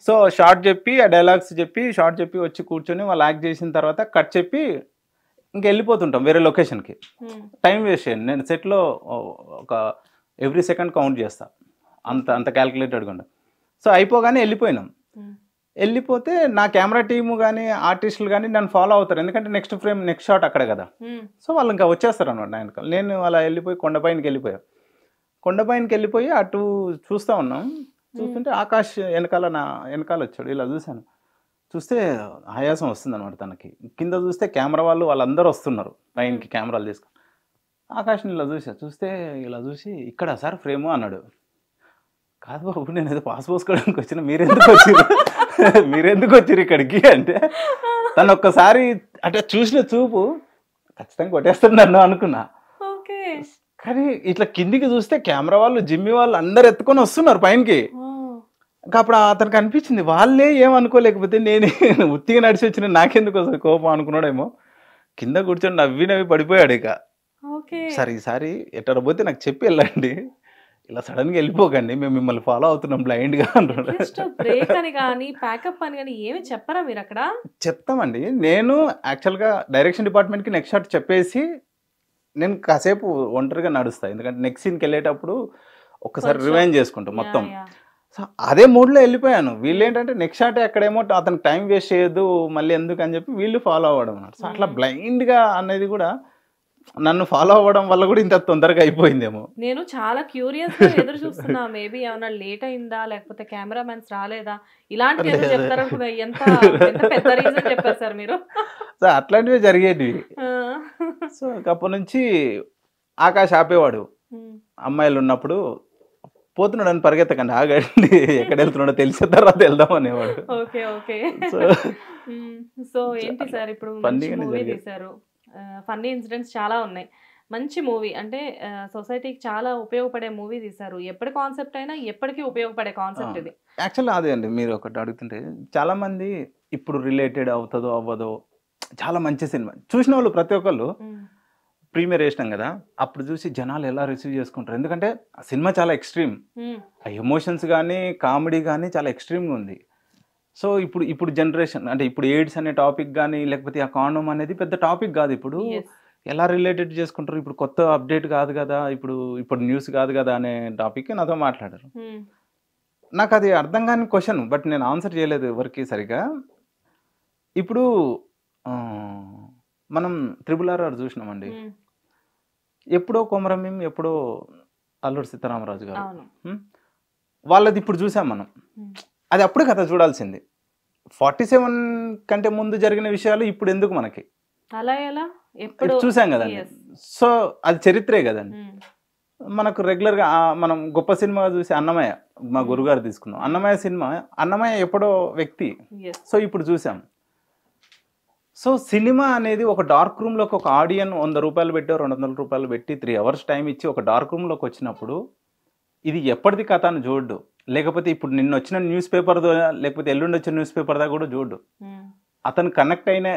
[SPEAKER 2] సో షార్ట్ చెప్పి ఆ డైలాగ్స్ చెప్పి షార్ట్ చెప్పి వచ్చి కూర్చొని వాళ్ళు యాక్ట్ చేసిన తర్వాత కట్ చెప్పి ఇంకా వెళ్ళిపోతుంటాం వేరే లొకేషన్కి. టైం వేస్ట్ చేయండి, నేను సెట్లో ఒక ఎవ్రీ సెకండ్ కౌంట్ చేస్తా, అంత క్యాల్కులేటెడ్గా ఉండదు. సో అయిపోగానే వెళ్ళిపోయినాం. వెళ్ళిపోతే నా కెమెరా టీము కానీ ఆర్టిస్టులు కానీ నన్ను ఫాలో అవుతారు, ఎందుకంటే నెక్స్ట్ ఫ్రేమ్ నెక్స్ట్ షాట్ అక్కడే కదా. సో వాళ్ళు ఇంకా వచ్చేస్తారు అనమాట నా వెనకాల. నేను అలా వెళ్ళిపోయి కొండపైనకి వెళ్ళిపోయి అటు చూస్తూ ఉన్నాం. చూస్తుంటే ఆకాష్ వెనకాల వచ్చాడు. ఇలా చూశాను, చూస్తే ఆయాసం వస్తుంది అనమాట తనకి. కింద చూస్తే కెమెరా వాళ్ళందరూ వస్తున్నారు పైనకి కెమెరాలు తీసుకొని. ఆకాష్ని ఇలా చూస్తే ఇలా చూసి ఇక్కడ సార్ ఫ్రేము అన్నాడు. కాదు బాబు నేను ఏదో పాస్ పోసుకోవడానికి వచ్చిన, మీరెందుకు వచ్చారు ఇక్కడికి అంటే, తను ఒక్కసారి అంటే చూసిన చూపు ఖచ్చితంగా కొట్టేస్తుంది నన్ను అనుకున్నా. కానీ ఇట్లా కిందికి చూస్తే కెమెరా వాళ్ళు, జిమ్మి వాళ్ళు అందరు ఎత్తుకొని వస్తున్నారు పైనకి. ఇంకా అప్పుడు అతనికి అనిపించింది వాళ్ళే ఏమనుకోలేకపోతే నేనే ఉత్తిగా నడిచి వచ్చిన నాకెందుకు వస్తుంది కోపం అనుకున్నాడేమో. కింద కూర్చొని నవ్వి పడిపోయాడు. ఇక సరే ఈసారి ఎట్లా పోతే నాకు చెప్పి వెళ్ళండి, ఇలా సడన్గా వెళ్ళిపోకండి, మేము మిమ్మల్ని ఫాలో అవుతున్నాం బ్లైండ్గా అంటున్నాడు. చెప్తామండి. నేను యాక్చువల్గా డైరెక్షన్ డిపార్ట్మెంట్కి నెక్స్ట్ షాట్ చెప్పేసి నేను కాసేపు ఒంటరిగా నడుస్తాను, ఎందుకంటే నెక్స్ట్ సీన్కి వెళ్ళేటప్పుడు ఒక్కసారి రివైండ్ చేసుకుంటాం మొత్తం. సో అదే మూడ్లో వెళ్ళిపోయాను. వీళ్ళు ఏంటంటే నెక్స్ట్ షాట్ ఎక్కడేమో అతనికి టైం వేస్ట్ చేయొద్దు మళ్ళీ ఎందుకు అని చెప్పి వీళ్ళు ఫాలో అవ్వడం అన్నారు. సో అట్లా బ్లైండ్గా అనేది కూడా నన్ను ఫాలో అవ్వడం వల్ల కూడా ఇంత తొందరగా అయిపోయిందేమో.
[SPEAKER 1] నేను చాలా క్యూరియస్ గా ఎదురు చూస్తున్నా, మేబీ ఏమైనా లేట్ అయిందా లేకపోతే కెమెరామెన్స్ రాలేదా ఇలాంటివి చెప్తారనుకున్నా. ఎంత పెద్ద రీజన్ చెప్పారు సార్ మీరు.
[SPEAKER 2] సో అట్లాంటివి జరిగేటివి. సో అప్పటి నుంచి ఆకాష్ ఆపేవాడు, అమ్మాయిలు ఉన్నప్పుడు పోతున్నాడు అని పరిగెత్తకండి, ఆగండి, ఎక్కడ వెళ్తున్నాడో తెలిసిన తర్వాత వెళ్దాం అనేవాడు.
[SPEAKER 1] సో ఏంటి సార్ ఇప్పుడు మూవీ తీశారు, ఫన్నీ ఇన్సిడెంట్స్ చాలా ఉన్నాయి, మంచి మూవీ అంటే సొసైటీకి చాలా ఉపయోగపడే మూవీ తీశారు. ఎప్పటి కాన్సెప్ట్ అయినా ఎప్పటికీ ఉపయోగపడే కాన్సెప్ట్ ఇది.
[SPEAKER 2] యాక్చువల్లీ అదే అండి, మీరు ఒకటి అడుగుతుంటే చాలా మంది ఇప్పుడు రిలేటెడ్ అవుతుందో అవ్వదో, చాలా మంచి సినిమా చూసిన వాళ్ళు ప్రతి ఒక్కళ్ళు ప్రీమియర్ వేసినాం కదా, అప్పుడు చూసి జనాలు ఎలా రిసీవ్ చేసుకుంటారు. ఎందుకంటే ఆ సినిమా చాలా ఎక్స్ట్రీమ్, ఆ ఎమోషన్స్ కానీ కామెడీ కానీ చాలా ఎక్స్ట్రీమ్గా ఉంది. సో ఇప్పుడు జనరేషన్ అంటే ఇప్పుడు ఎయిడ్స్ అనే టాపిక్ కానీ లేకపోతే ఆ కాండోమ్ అనేది పెద్ద టాపిక్ కాదు. ఇప్పుడు ఎలా రిలేటెడ్ చేసుకుంటారు, ఇప్పుడు కొత్త అప్డేట్ కాదు కదా, ఇప్పుడు న్యూస్ కాదు కదా అనే టాపిక్ నాతో మాట్లాడారు. నాకు అది అర్థం కాని క్వశ్చన్, బట్ నేను ఆన్సర్ చేయలేదు ఎవరికి సరిగా. ఇప్పుడు మనం RRR చూసినామండి, ఎప్పుడో కొమరమీం, ఎప్పుడో అల్లూరి సీతారామరాజు గారు, వాళ్ళది ఇప్పుడు చూసాం మనం. అది అప్పుడు కథ చూడాల్సింది. 47 కంటే ముందు జరిగిన విషయాలు ఇప్పుడు ఎందుకు మనకి, చూసాం కదండి. సో అది చరిత్రే కదండి. మనకు రెగ్యులర్గా మనం గొప్ప సినిమా చూసి అన్నమయ్య, మా గురుగారు తీసుకున్నాం అన్నమయ్య సినిమా, అన్నమయ్య ఎప్పుడో వ్యక్తి, సో ఇప్పుడు చూసాం. సో సినిమా అనేది ఒక డార్క్ రూమ్లోకి ఒక ఆడియన్ 100 రూపాయలు పెట్టి 200 రూపాయలు పెట్టి 3 hours టైం ఇచ్చి ఒక డార్క్ రూమ్లోకి వచ్చినప్పుడు ఇది ఎప్పటిది కథ అని చూడ్డు, లేకపోతే ఇప్పుడు నిన్న వచ్చిన న్యూస్ పేపర్ లేకపోతే ఎల్లుండి వచ్చిన న్యూస్ పేపర్ దా కూడా చూడ్డు. అతను కనెక్ట్ అయిన,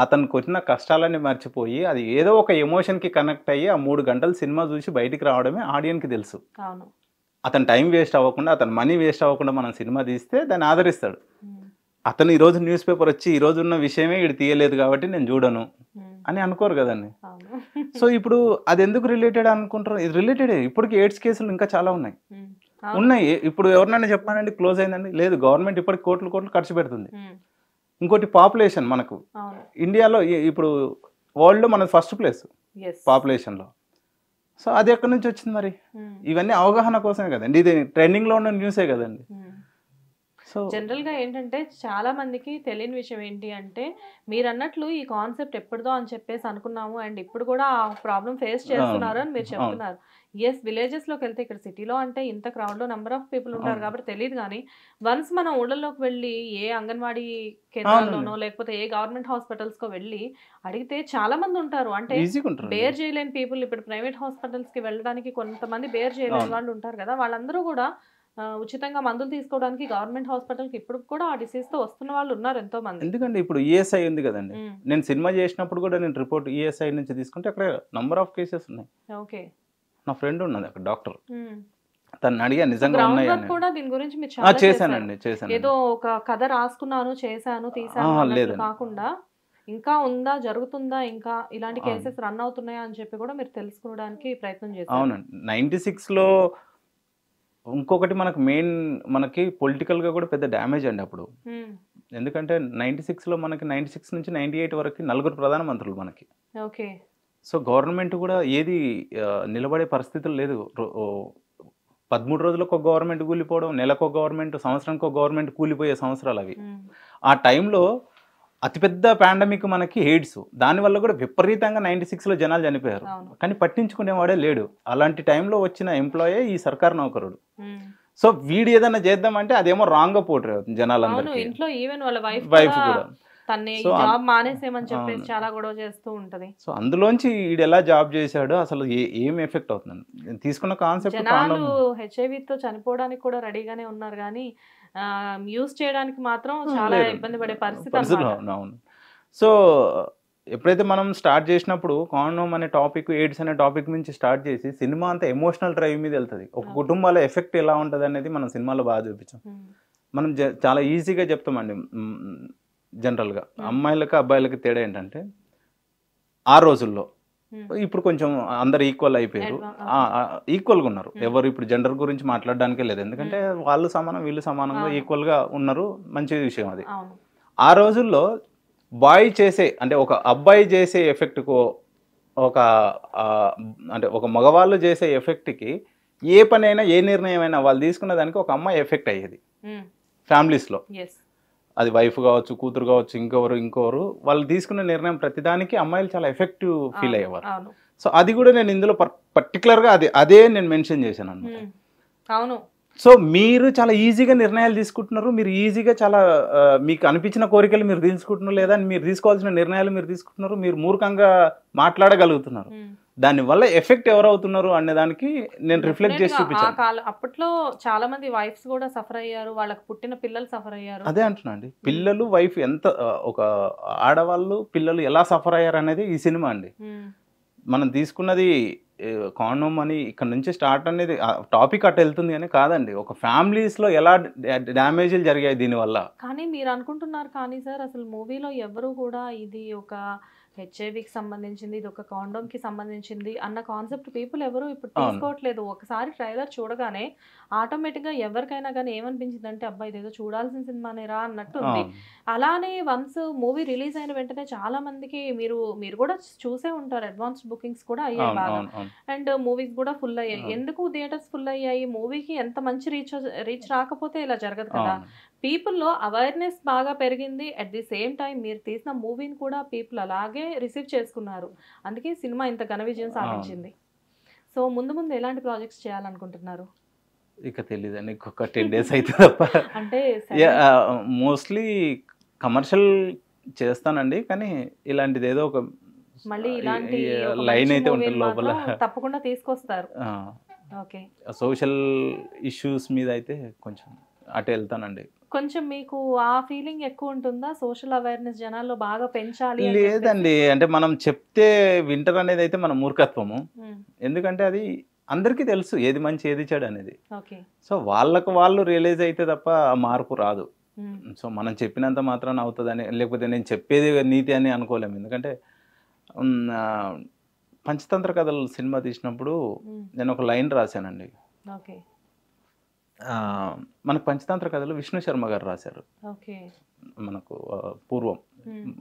[SPEAKER 2] అతనికి వచ్చిన కష్టాలన్నీ మర్చిపోయి అది ఏదో ఒక ఎమోషన్కి కనెక్ట్ అయ్యి ఆ 3 గంటలు సినిమా చూసి బయటికి రావడమే ఆడియన్కి తెలుసు. అతను టైం వేస్ట్ అవ్వకుండా, అతను మనీ వేస్ట్ అవ్వకుండా మనం సినిమా తీస్తే దాన్ని ఆదరిస్తాడు. అతను ఈరోజు న్యూస్ పేపర్ వచ్చి ఈరోజు ఉన్న విషయమే ఇది తీయలేదు కాబట్టి నేను చూడను అని అనుకోరు కదండి. సో ఇప్పుడు అది ఎందుకు రిలేటెడ్ అనుకుంటారు, ఇది రిలేటెడే. ఇప్పటికి ఎయిడ్స్ కేసులు ఇంకా చాలా ఉన్నాయి. ఇప్పుడు ఎవరినైనా చెప్పానండి క్లోజ్ అయిందండి, లేదు. గవర్నమెంట్ ఇప్పటికి కోట్లు ఖర్చు పెడుతుంది. ఇంకోటి పాపులేషన్, మనకు ఇండియాలో ఇప్పుడు వరల్డ్లో మన ఫస్ట్ ప్లేస్ పాపులేషన్లో. సో అది ఎక్కడి నుంచి వచ్చింది మరి? ఇవన్నీ అవగాహన కోసమే కదండి, ఇది ట్రెండింగ్లో ఉన్న న్యూసే కదండి.
[SPEAKER 1] జనరల్గా ఏంటంటే చాలా మందికి తెలియని విషయం ఏంటి అంటే, మీరు అన్నట్లు ఈ కాన్సెప్ట్ ఎప్పుడుదో అని చెప్పేసి అనుకున్నాము, అండ్ ఇప్పుడు కూడా ఆ ప్రాబ్లం ఫేస్ చేస్తున్నారు అని మీరు చెప్తున్నారు. ఎస్, విలేజెస్లోకి వెళ్తే, ఇక్కడ సిటీలో అంటే ఇంత క్రౌడ్లో నెంబర్ ఆఫ్ పీపుల్ ఉంటారు కాబట్టి తెలియదు. కానీ వన్స్ మనం ఊళ్ళలోకి వెళ్ళి ఏ అంగన్వాడీ కేంద్రాల్లోనో లేకపోతే ఏ గవర్నమెంట్ హాస్పిటల్స్కో వెళ్ళి అడిగితే చాలా మంది ఉంటారు. అంటే బేర్ చేయలేని పీపుల్, ఇప్పుడు ప్రైవేట్ హాస్పిటల్స్కి వెళ్ళడానికి కొంతమంది బేర్ చేయలేని వాళ్ళు ఉంటారు కదా, వాళ్ళందరూ కూడా ఉచితంగా మందులు తీసుకోవడానికి గవర్నమెంట్ హాస్పిటల్కి ఇప్పుడు కూడా ఆ డిసీజ్ తో వస్తున్న వాళ్ళు ఉన్నారు ఎంతో మంది.
[SPEAKER 2] ఎందుకంటే ఇప్పుడు ఈఎస్ఐ ఉంది కదండి, నేను సినిమా చేసినప్పుడు కూడా నేను రిపోర్ట్ ఈఎస్ఐ నుంచి తీసుకుంటే అక్కడ నంబర్ ఆఫ్ కేసెస్ ఉన్నాయి.
[SPEAKER 1] ఓకే,
[SPEAKER 2] నా ఫ్రెండ్ ఉన్నది అక్కడ డాక్టర్, తను అడిగా నిజంగా ఉన్నాయి
[SPEAKER 1] కూడా దీని గురించి మీరు చాలా
[SPEAKER 2] చేశాను.
[SPEAKER 1] ఏదో ఒక కథ రాసుకున్నాను, చేశాను, తీసాను కాకుండా ఇంకా ఉందా, జరుగుతుందా, ఇంకా ఇలాంటి కేసెస్ రన్ అవుతున్నాయా అని చెప్పి కూడా మీరు తెలుసుకోవడానికి ప్రయత్నం చేశారు.
[SPEAKER 2] అవునండి. 96లో ఇంకొకటి మనకి పొలిటికల్గా కూడా పెద్ద డ్యామేజ్ అండి అప్పుడు. ఎందుకంటే 96లో మనకి 96 నుంచి 98 వరకు 4 ప్రధానమంత్రులు మనకి.
[SPEAKER 1] ఓకే.
[SPEAKER 2] సో గవర్నమెంట్ కూడా ఏది నిలబడే పరిస్థితులు లేదు. 13 రోజులకు ఒక గవర్నమెంట్ కూలిపోవడం, నెలకు ఒక గవర్నమెంట్, సంవత్సరానికి ఒక గవర్నమెంట్ కూలిపోయే సంవత్సరాలు అవి. ఆ టైంలో అతిపెద్ద పాండమిక్ మనకి ఎయిడ్స్, దానివల్ల కూడా విపరీతంగా 96లో జనాలు చనిపోయారు. కానీ పట్టించుకునేవాడే లేడు. అలాంటి టైంలో వచ్చిన ఎంప్లాయే ఈ సర్కార్ నౌకరుడు. సో వీడు ఏదైనా చేద్దామంటే అదేమో రాంగ్ గా పోర్ట్రే అవుతుంది జనాలందరూ.
[SPEAKER 1] ఇంట్లో ఈవెన్ వాళ్ళ
[SPEAKER 2] వైఫ్ కూడా
[SPEAKER 1] జాబ్ మానేసేమని చెప్పేసి చాలా గొడవ చేస్తూ ఉంటది.
[SPEAKER 2] సో అందులోంచి వీడు ఎలా జాబ్ చేశాడు, అసలు ఏం ఎఫెక్ట్ అవుతుంది తీసుకున్న కాన్సెప్ట్.
[SPEAKER 1] జనాలు హెచ్ఐవితో చనిపోవడానికి కూడా రెడీగానే ఉన్నారు, కానీ యూజ్ చేయడానికి మాత్రం చాలా ఇబ్బంది పడే పరిస్థితి.
[SPEAKER 2] అవును. సో ఎప్పుడైతే మనం స్టార్ట్ చేసినప్పుడు కాండోమ్ అనే టాపిక్, ఎయిడ్స్ అనే టాపిక్ నుంచి స్టార్ట్ చేసి సినిమా అంతా ఎమోషనల్ డ్రైవ్ మీద వెళ్తుంది. ఒక కుటుంబాల ఎఫెక్ట్ ఎలా ఉంటుంది అనేది మనం సినిమాలో బాగా చూపించాం. మనం చాలా ఈజీగా చెప్తామండి. జనరల్గా అమ్మాయిలకి అబ్బాయిలకి తేడా ఏంటంటే, ఆ రోజుల్లో ఇప్పుడు కొంచెం అందరు ఈక్వల్ అయిపోయారు, ఈక్వల్గా ఉన్నారు. ఎవరు ఇప్పుడు జెండర్ గురించి మాట్లాడడానికే లేదు, ఎందుకంటే వాళ్ళు సమానం వీళ్ళు సమానంగా ఈక్వల్గా ఉన్నారు. మంచి విషయం అది. ఆ రోజుల్లో బాయ్ చేసే, అంటే ఒక అబ్బాయి చేసే ఎఫెక్ట్కో, అంటే ఒక మగవాళ్ళు చేసే ఎఫెక్ట్కి ఏ పనైనా ఏ నిర్ణయం అయినా వాళ్ళు తీసుకున్న దానికి ఒక అమ్మాయి ఎఫెక్ట్ అయ్యేది ఫ్యామిలీస్లో. అది వైఫ్ కావచ్చు, కూతురు కావచ్చు, ఇంకోరు వాళ్ళు తీసుకున్న నిర్ణయం ప్రతిదానికి అమ్మాయిలు చాలా ఎఫెక్టివ్ ఫీల్ అయ్యేవారు. సో అది కూడా నేను ఇందులో పర్టికులర్గా అదే నేను మెన్షన్ చేశాను అన్నమాట.
[SPEAKER 1] అవును.
[SPEAKER 2] సో మీరు చాలా ఈజీగా నిర్ణయాలు తీసుకుంటున్నారు, మీరు ఈజీగా చాలా మీకు అనిపించిన కోరికలు మీరు తీసుకుంటున్నారు, లేదా మీరు తీసుకోవాల్సిన నిర్ణయాలు మీరు తీసుకుంటున్నారు, మీరు మూర్ఖంగా మాట్లాడగలుగుతున్నారు. దానివల్ల ఎఫెక్ట్ ఎవరు అవుతున్నారు అనే దానికి నేను రిఫ్లెక్ట్ చేసి చూపించాను.
[SPEAKER 1] అప్పట్లో చాలా మంది వైఫ్స్ కూడా సఫర్ అయ్యారు, వాళ్ళకి పుట్టిన పిల్లలు సఫర్ అయ్యారు.
[SPEAKER 2] అదే అంటున్నా అండి, పిల్లలు వైఫ్ ఎంత, ఒక ఆడవాళ్ళు పిల్లలు ఎలా సఫర్ అయ్యారు అనేది ఈ సినిమా అండి. మనం తీసుకున్నది కాండోమ్ అని ఇక్కడ నుంచి స్టార్ట్ అనేది టాపిక్ అట్ట వెళ్తుంది అని కాదండి, ఒక ఫ్యామిలీస్లో ఎలా డ్యామేజ్లు జరిగాయి దీనివల్ల.
[SPEAKER 1] కానీ మీరు అనుకుంటున్నారు, కానీ సార్ అసలు మూవీలో ఎవరు కూడా ఇది ఒక హెచ్ఐవికి సంబంధించింది, ఇది ఒక కాండోమ్కి సంబంధించింది అన్న కాన్సెప్ట్ పీపుల్ ఎవరు ఇప్పుడు తీసుకోవట్లేదు. ఒకసారి ట్రైలర్ చూడగానే ఆటోమేటిక్గా ఎవరికైనా కానీ ఏమనిపించింది అంటే, అబ్బాయి ఇదేదో చూడాల్సిన సినిమానేరా అన్నట్టు ఉంది. అలానే వన్స్ మూవీ రిలీజ్ అయిన వెంటనే చాలా మందికి, మీరు కూడా చూసే ఉంటారు, అడ్వాన్స్ బుకింగ్స్ కూడా అయ్యాయి బాగా, అండ్ మూవీస్ కూడా ఫుల్ అయ్యాయి. ఎందుకు థియేటర్స్ ఫుల్ అయ్యాయి? మూవీకి ఎంత మంచి రీచ్ రాకపోతే ఇలా జరగదు కదా. పీపుల్లో అవేర్నెస్ బాగా పెరిగింది. అట్ ది సేమ్ టైం మీరు తీసిన మూవీని కూడా పీపుల్ అలాగే రిసీవ్ చేసుకున్నారు. అందుకే సినిమా ఇంత ఘన విజయం సాధించింది. సో ముందు ఎలాంటి ప్రాజెక్ట్స్ చేయాలనుకుంటున్నారు?
[SPEAKER 2] ఇక తెలియదండి, ఇంకొక 10 days అయితే తప్ప.
[SPEAKER 1] అంటే
[SPEAKER 2] మోస్ట్లీ కమర్షియల్ చేస్తానండి, కానీ ఇలాంటిది ఏదో ఒక
[SPEAKER 1] మళ్ళీ ఇలాంటి
[SPEAKER 2] లైన్ అయితే ఉంటుంది లోపల,
[SPEAKER 1] తప్పకుండా తీసుకొస్తారు. ఓకే,
[SPEAKER 2] సోషల్ ఇష్యూస్ మీద అయితే కొంచెం అటు వెళ్తానండి.
[SPEAKER 1] కొంచెం మీకు ఆ ఫీలింగ్ ఎక్కువ ఉంటుందా, సోషల్ అవేర్నెస్ జనాల్లో బాగా పెంచాలి?
[SPEAKER 2] లేదండి, అంటే మనం చెప్తే వింటర్ అనేది అయితే మన మూర్ఖత్వము. ఎందుకంటే అది అందరికీ తెలుసు ఏది మంచి ఏది చెడు అనేది. సో వాళ్ళకు వాళ్ళు రియలైజ్ అయితే తప్ప మార్పు రాదు. సో మనం చెప్పినంత మాత్రాన అవుతుందని, లేకపోతే నేను చెప్పేది నీతి అని అనుకోలేము. ఎందుకంటే పంచతంత్ర కథలు సినిమా తీసినప్పుడు నేను ఒక లైన్ రాశానండి. మనకు పంచతంత్ర కథలు విష్ణు శర్మ గారు రాశారు. మనకు పూర్వం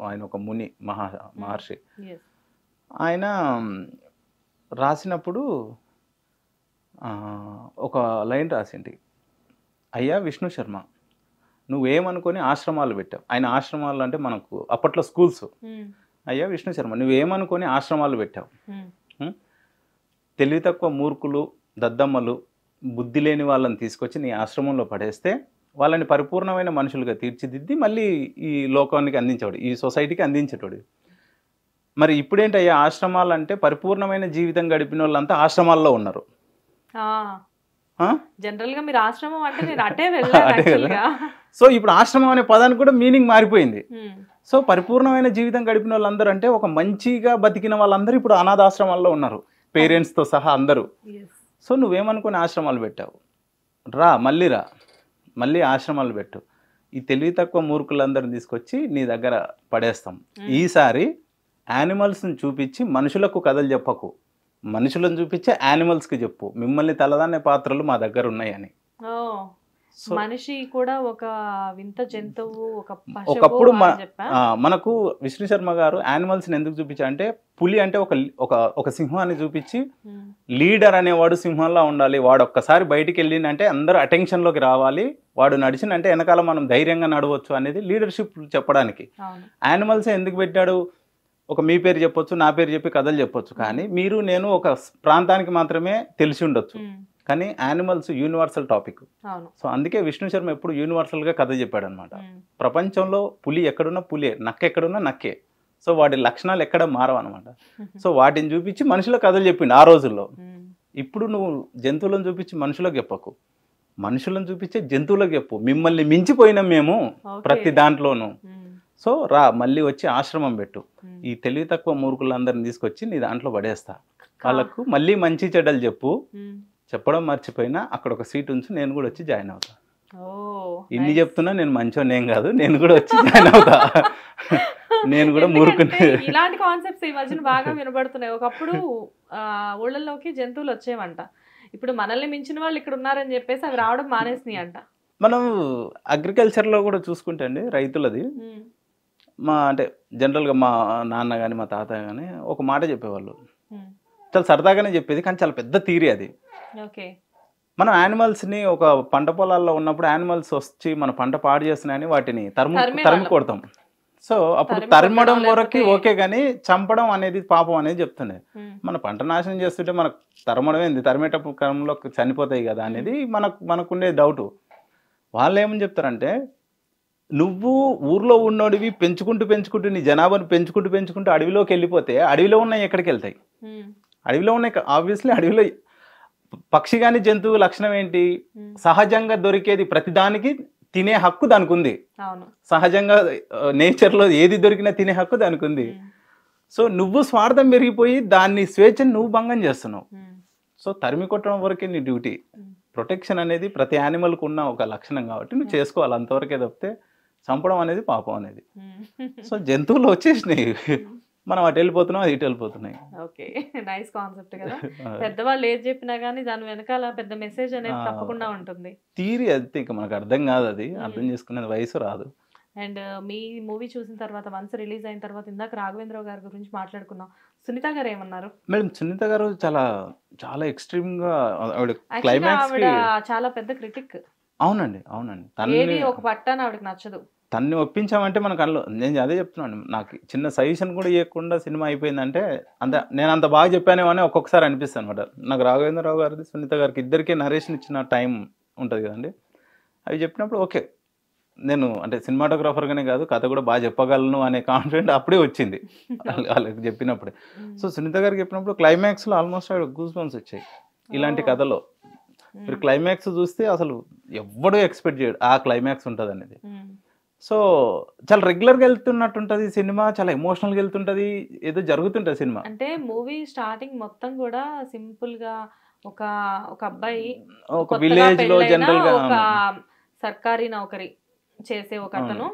[SPEAKER 2] ఆయన ఒక ముని మహర్షి. ఆయన రాసినప్పుడు ఒక లైన్ రాసింది, అయ్యా విష్ణు శర్మ, నువ్వేమనుకొని ఆశ్రమాలు పెట్టావు. ఆయన ఆశ్రమాలు అంటే మనకు అప్పట్లో స్కూల్స్. అయ్యా విష్ణు శర్మ, నువ్వేమనుకొని ఆశ్రమాలు పెట్టావు. తెలివి తక్కువ మూర్ఖులు, దద్దమ్మలు, బుద్ధి లేని వాళ్ళని తీసుకొచ్చి నీ ఆశ్రమంలో పడేస్తే వాళ్ళని పరిపూర్ణమైన మనుషులుగా తీర్చిదిద్ది మళ్ళీ ఈ లోకానికి అందించేవాడు, ఈ సొసైటీకి అందించేటోడు. మరి ఇప్పుడేంటయ్యా ఆశ్రమాలు అంటే పరిపూర్ణమైన జీవితం గడిపిన వాళ్ళంతా ఆశ్రమాల్లో ఉన్నారు.
[SPEAKER 1] జనరల్ గా మీరు ఆశ్రమం అంటే నేను అటే వెళ్ళాను.
[SPEAKER 2] సో ఇప్పుడు ఆశ్రమం అనే పదానికి కూడా మీనింగ్ మారిపోయింది. సో పరిపూర్ణమైన జీవితం గడిపిన వాళ్ళందరూ అంటే ఒక మంచిగా బతికిన వాళ్ళందరూ ఇప్పుడు అనాథాశ్రమాల్లో ఉన్నారు, పేరెంట్స్తో సహా అందరూ. సో నువ్వేమనుకుని ఆశ్రమాలు పెట్టావు, మళ్ళీ ఆశ్రమాలు పెట్టు. ఈ తెలివి తక్కువ మూర్ఖులందరిని తీసుకొచ్చి నీ దగ్గర పడేస్తాం. ఈసారి యానిమల్స్ని చూపించి మనుషులకు కథలు చెప్పకు, మనుషులను చూపించి యానిమల్స్కి చెప్పు, మిమ్మల్ని తలదాన్నే పాత్రలు మా దగ్గర ఉన్నాయని.
[SPEAKER 1] మనిషి కూడా ఒక వింత జంతువు, ఒక
[SPEAKER 2] ఒకప్పుడు మనకు విష్ణు శర్మ గారు యానిమల్స్ ని ఎందుకు చూపించారు అంటే, పులి అంటే ఒక సింహాన్ని చూపించి లీడర్ అనేవాడు సింహంలా ఉండాలి, వాడు ఒక్కసారి బయటికి వెళ్ళిందంటే అందరూ అటెన్షన్ లోకి రావాలి, వాడు నడిచినంటే వెనకాల మనం ధైర్యంగా నడవచ్చు అనేది లీడర్షిప్ చెప్పడానికి. యానిమల్స్ ఎందుకు పెట్టాడు, ఒక మీ పేరు చెప్పొచ్చు, నా పేరు చెప్పి కథలు చెప్పొచ్చు, కానీ మీరు నేను ఒక ప్రాంతానికి మాత్రమే తెలిసి ఉండొచ్చు, కానీ యానిమల్స్ యూనివర్సల్ టాపిక్. సో అందుకే విష్ణు శర్మ ఎప్పుడు యూనివర్సల్ గా కథ చెప్పాడు అనమాట. ప్రపంచంలో పులి ఎక్కడున్నా పులే, నక్క ఎక్కడున్నా నక్కే. సో వాటి లక్షణాలు ఎక్కడ మారవు అనమాట. సో వాటిని చూపించి మనుషుల కథలు చెప్పిండు ఆ రోజుల్లో. ఇప్పుడు నువ్వు జంతువులను చూపించి మనుషులకు చెప్పకు, మనుషులను చూపించే జంతువులకు చెప్పు, మిమ్మల్ని మించిపోయినాం మేము ప్రతి దాంట్లోనూ. సో మళ్ళీ వచ్చి ఆశ్రమం పెట్టు, ఈ తెలివి తక్కువ మూర్ఖులందరిని తీసుకొచ్చి నీ దాంట్లో పడేస్తా, వాళ్ళకు మళ్ళీ మంచి చెడ్డలు చెప్పు, చెప్పడం మర్చిపోయినా అక్కడ ఒక సీట్ ఉంచి నేను కూడా వచ్చి జాయిన్ అవుతా. ఇన్ని చెప్తున్నా నేను మంచోని ఏం కాదు, నేను కూడా వచ్చి జాయిన్ అవుతా, నేను కూడా మూర్ఖుని.
[SPEAKER 1] ఇలాంటి కాన్సెప్ట్స్ ఈ మధ్యన బాగా వినబడుతున్నాయి. ఒకప్పుడు ఊళ్ళల్లోకి జంతువులు వచ్చేవంట, ఇప్పుడు మనల్ని మించిన వాళ్ళు ఇక్కడ ఉన్నారని చెప్పేసి అవి రావడం మానేసినాయి అంట.
[SPEAKER 2] మనం అగ్రికల్చర్ లో కూడా చూసుకుంటే అండి, రైతులది అంటే జనరల్గా మా నాన్న కానీ మా తాత కానీ ఒక మాట చెప్పేవాళ్ళు, చాలా సరదాగానే చెప్పేది కానీ చాలా పెద్ద థియరీ అది. మనం యానిమల్స్ని ఒక పంట పొలాల్లో ఉన్నప్పుడు యానిమల్స్ వచ్చి మన పంట పాడు చేస్తున్నాయని వాటిని తరిమి కొడతాం. సో అప్పుడు తరమడం వరకు ఓకే, కానీ చంపడం అనేది పాపం అనేది చెప్తుండే. మన పంట నాశనం చేస్తుంటే మనకు తరమడం ఏంది, తరిమేటప్పుడు క్రమంలో చనిపోతాయి కదా అనేది మనకుండే డౌట్. వాళ్ళు ఏమని చెప్తారంటే, నువ్వు ఊర్లో ఉన్నోడివి పెంచుకుంటూ నీ జనాభాను పెంచుకుంటూ అడవిలోకి వెళ్ళిపోతే అడవిలో ఉన్నాయి ఎక్కడికి వెళ్తాయి, అడవిలో ఉన్నాయి. ఆబ్వియస్లీ అడవిలో పక్షి కానీ జంతువు లక్షణం ఏంటి, సహజంగా దొరికేది ప్రతిదానికి తినే హక్కు దానికి ఉంది. సహజంగా నేచర్లో ఏది దొరికినా తినే హక్కు దానికి ఉంది. సో నువ్వు స్వార్థం పెరిగిపోయి దాన్ని స్వేచ్ఛను నువ్వు భంగం చేస్తున్నావు. సో తరిమి కొట్టడం వరకే నీ డ్యూటీ. ప్రొటెక్షన్ అనేది ప్రతి యానిమల్కి ఉన్న ఒక లక్షణం కాబట్టి నువ్వు చేసుకోవాలి, అంతవరకే తప్పితే చంపడం అనేది పాపం అనేది. సో జంతువులు వచ్చేసినాయి, మనం అటు వెళ్ళిపోతున్నాం, అది ఇటు వెళ్ళిపోతున్నాయి.
[SPEAKER 1] ఓకే, నైస్ కాన్సెప్ట్ కదా. పెద్దవాళ్ళు ఏది చెప్పినా కానీ దాని వెనకాల పెద్ద మెసేజ్ అనేది తప్పకుండా ఉంటుంది.
[SPEAKER 2] థియరీ అది ఇంకా మనకు అర్థం కాదు, అది అర్థం చేసుకునే వయసు రాదు.
[SPEAKER 1] అండ్ మీ మూవీ చూసిన తర్వాత, వన్స్ రిలీజ్ అయిన తర్వాత, ఇందాక రాఘవేంద్రరావు గారి గురించి మాట్లాడుకున్నాం, సునీత గారు ఏమన్నారు?
[SPEAKER 2] మేడం సునీత గారు చాలా ఎక్స్ట్రీమ్ గా
[SPEAKER 1] క్లైమాక్స్ చాలా పెద్ద క్రిటిక్.
[SPEAKER 2] అవునండి.
[SPEAKER 1] ఏది ఒక పట్టాన ఆవిడకి నచ్చదు.
[SPEAKER 2] తన్ని ఒప్పించామంటే మనకు అందులో నేను అదే చెప్తున్నాను, నాకు చిన్న సజెషన్ కూడా ఇవ్వకుండా సినిమా అయిపోయిందంటే నేను అంత బాగా చెప్పానేమో అని ఒక్కొక్కసారి అనిపిస్తాను అనమాట. నాకు రాఘవేంద్రరావు గారిది సునీత గారికి ఇద్దరికీ నరేషన్ ఇచ్చిన టైం ఉంటుంది కదండి, అవి చెప్పినప్పుడు ఓకే, నేను అంటే సినిమాటోగ్రాఫర్గానే కాదు కథ కూడా బాగా చెప్పగలను అనే కాన్ఫిడెంట్ అప్పుడే వచ్చింది వాళ్ళకి చెప్పినప్పుడే. సో సునీత గారికి చెప్పినప్పుడు క్లైమాక్స్లో ఆల్మోస్ట్ గూస్ బంప్స్ వచ్చాయి. ఇలాంటి కథలో మీరు క్లైమాక్స్ చూస్తే అసలు ఎవ్వడూ ఎక్స్పెక్ట్ చేయడు ఆ క్లైమాక్స్ ఉంటుంది అనేది. సో చాలా రెగ్యులర్గా వెళ్తున్నట్టు ఉంటుంది సినిమా, చాలా ఎమోషనల్గా వెళ్తుంటుంది, ఏదో జరుగుతుంటుంది సినిమా.
[SPEAKER 1] అంటే మూవీ స్టార్టింగ్ మొత్తం కూడా సింపుల్ గా ఒక అబ్బాయి
[SPEAKER 2] ఒక విలేజ్ లో జనరల్ గా
[SPEAKER 1] ఒక సర్కారీ నౌకరీ చేసే ఒక అతను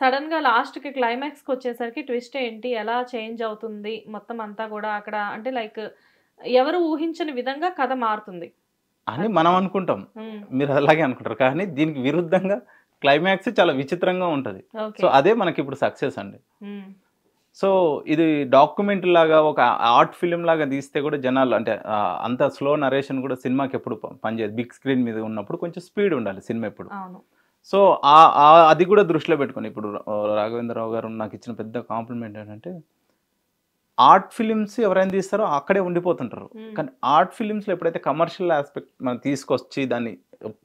[SPEAKER 1] సడన్ గా లాస్ట్ కి క్లైమాక్స్ కి వచ్చేసరికి ట్విస్ట్ ఏంటి, ఎలా చేంజ్ అవుతుంది మొత్తం అంతా కూడా అక్కడ, అంటే లైక్ ఎవరు ఊహించని విధంగా కథ మారుతుంది
[SPEAKER 2] అని మనం అనుకుంటాం, మీరు అలాగే అనుకుంటారు, కానీ దీనికి విరుద్ధంగా క్లైమాక్స్ చాలా విచిత్రంగా ఉంటుంది. సో అదే మనకి ఇప్పుడు సక్సెస్ అండి. సో ఇది డాక్యుమెంటరీ లాగా ఒక ఆర్ట్ ఫిలిం లాగా తీస్తే కూడా జనాలు అంటే అంత స్లో నరేషన్ కూడా సినిమాకి ఎప్పుడు పనిచేయదు. బిగ్ స్క్రీన్ మీద ఉన్నప్పుడు కొంచెం స్పీడ్ ఉండాలి సినిమా ఎప్పుడు. సో అది కూడా దృష్టిలో పెట్టుకుని ఇప్పుడు రాఘవేంద్రరావు గారు నాకు ఇచ్చిన పెద్ద కాంప్లిమెంట్ ఏంటంటే, ఆర్ట్ ఫిలిమ్స్ ఎవరైనా తీస్తారో అక్కడే ఉండిపోతుంటారు, కానీ ఆర్ట్ ఫిలిమ్స్లో ఎప్పుడైతే కమర్షియల్ ఆస్పెక్ట్ మనం తీసుకొచ్చి దాన్ని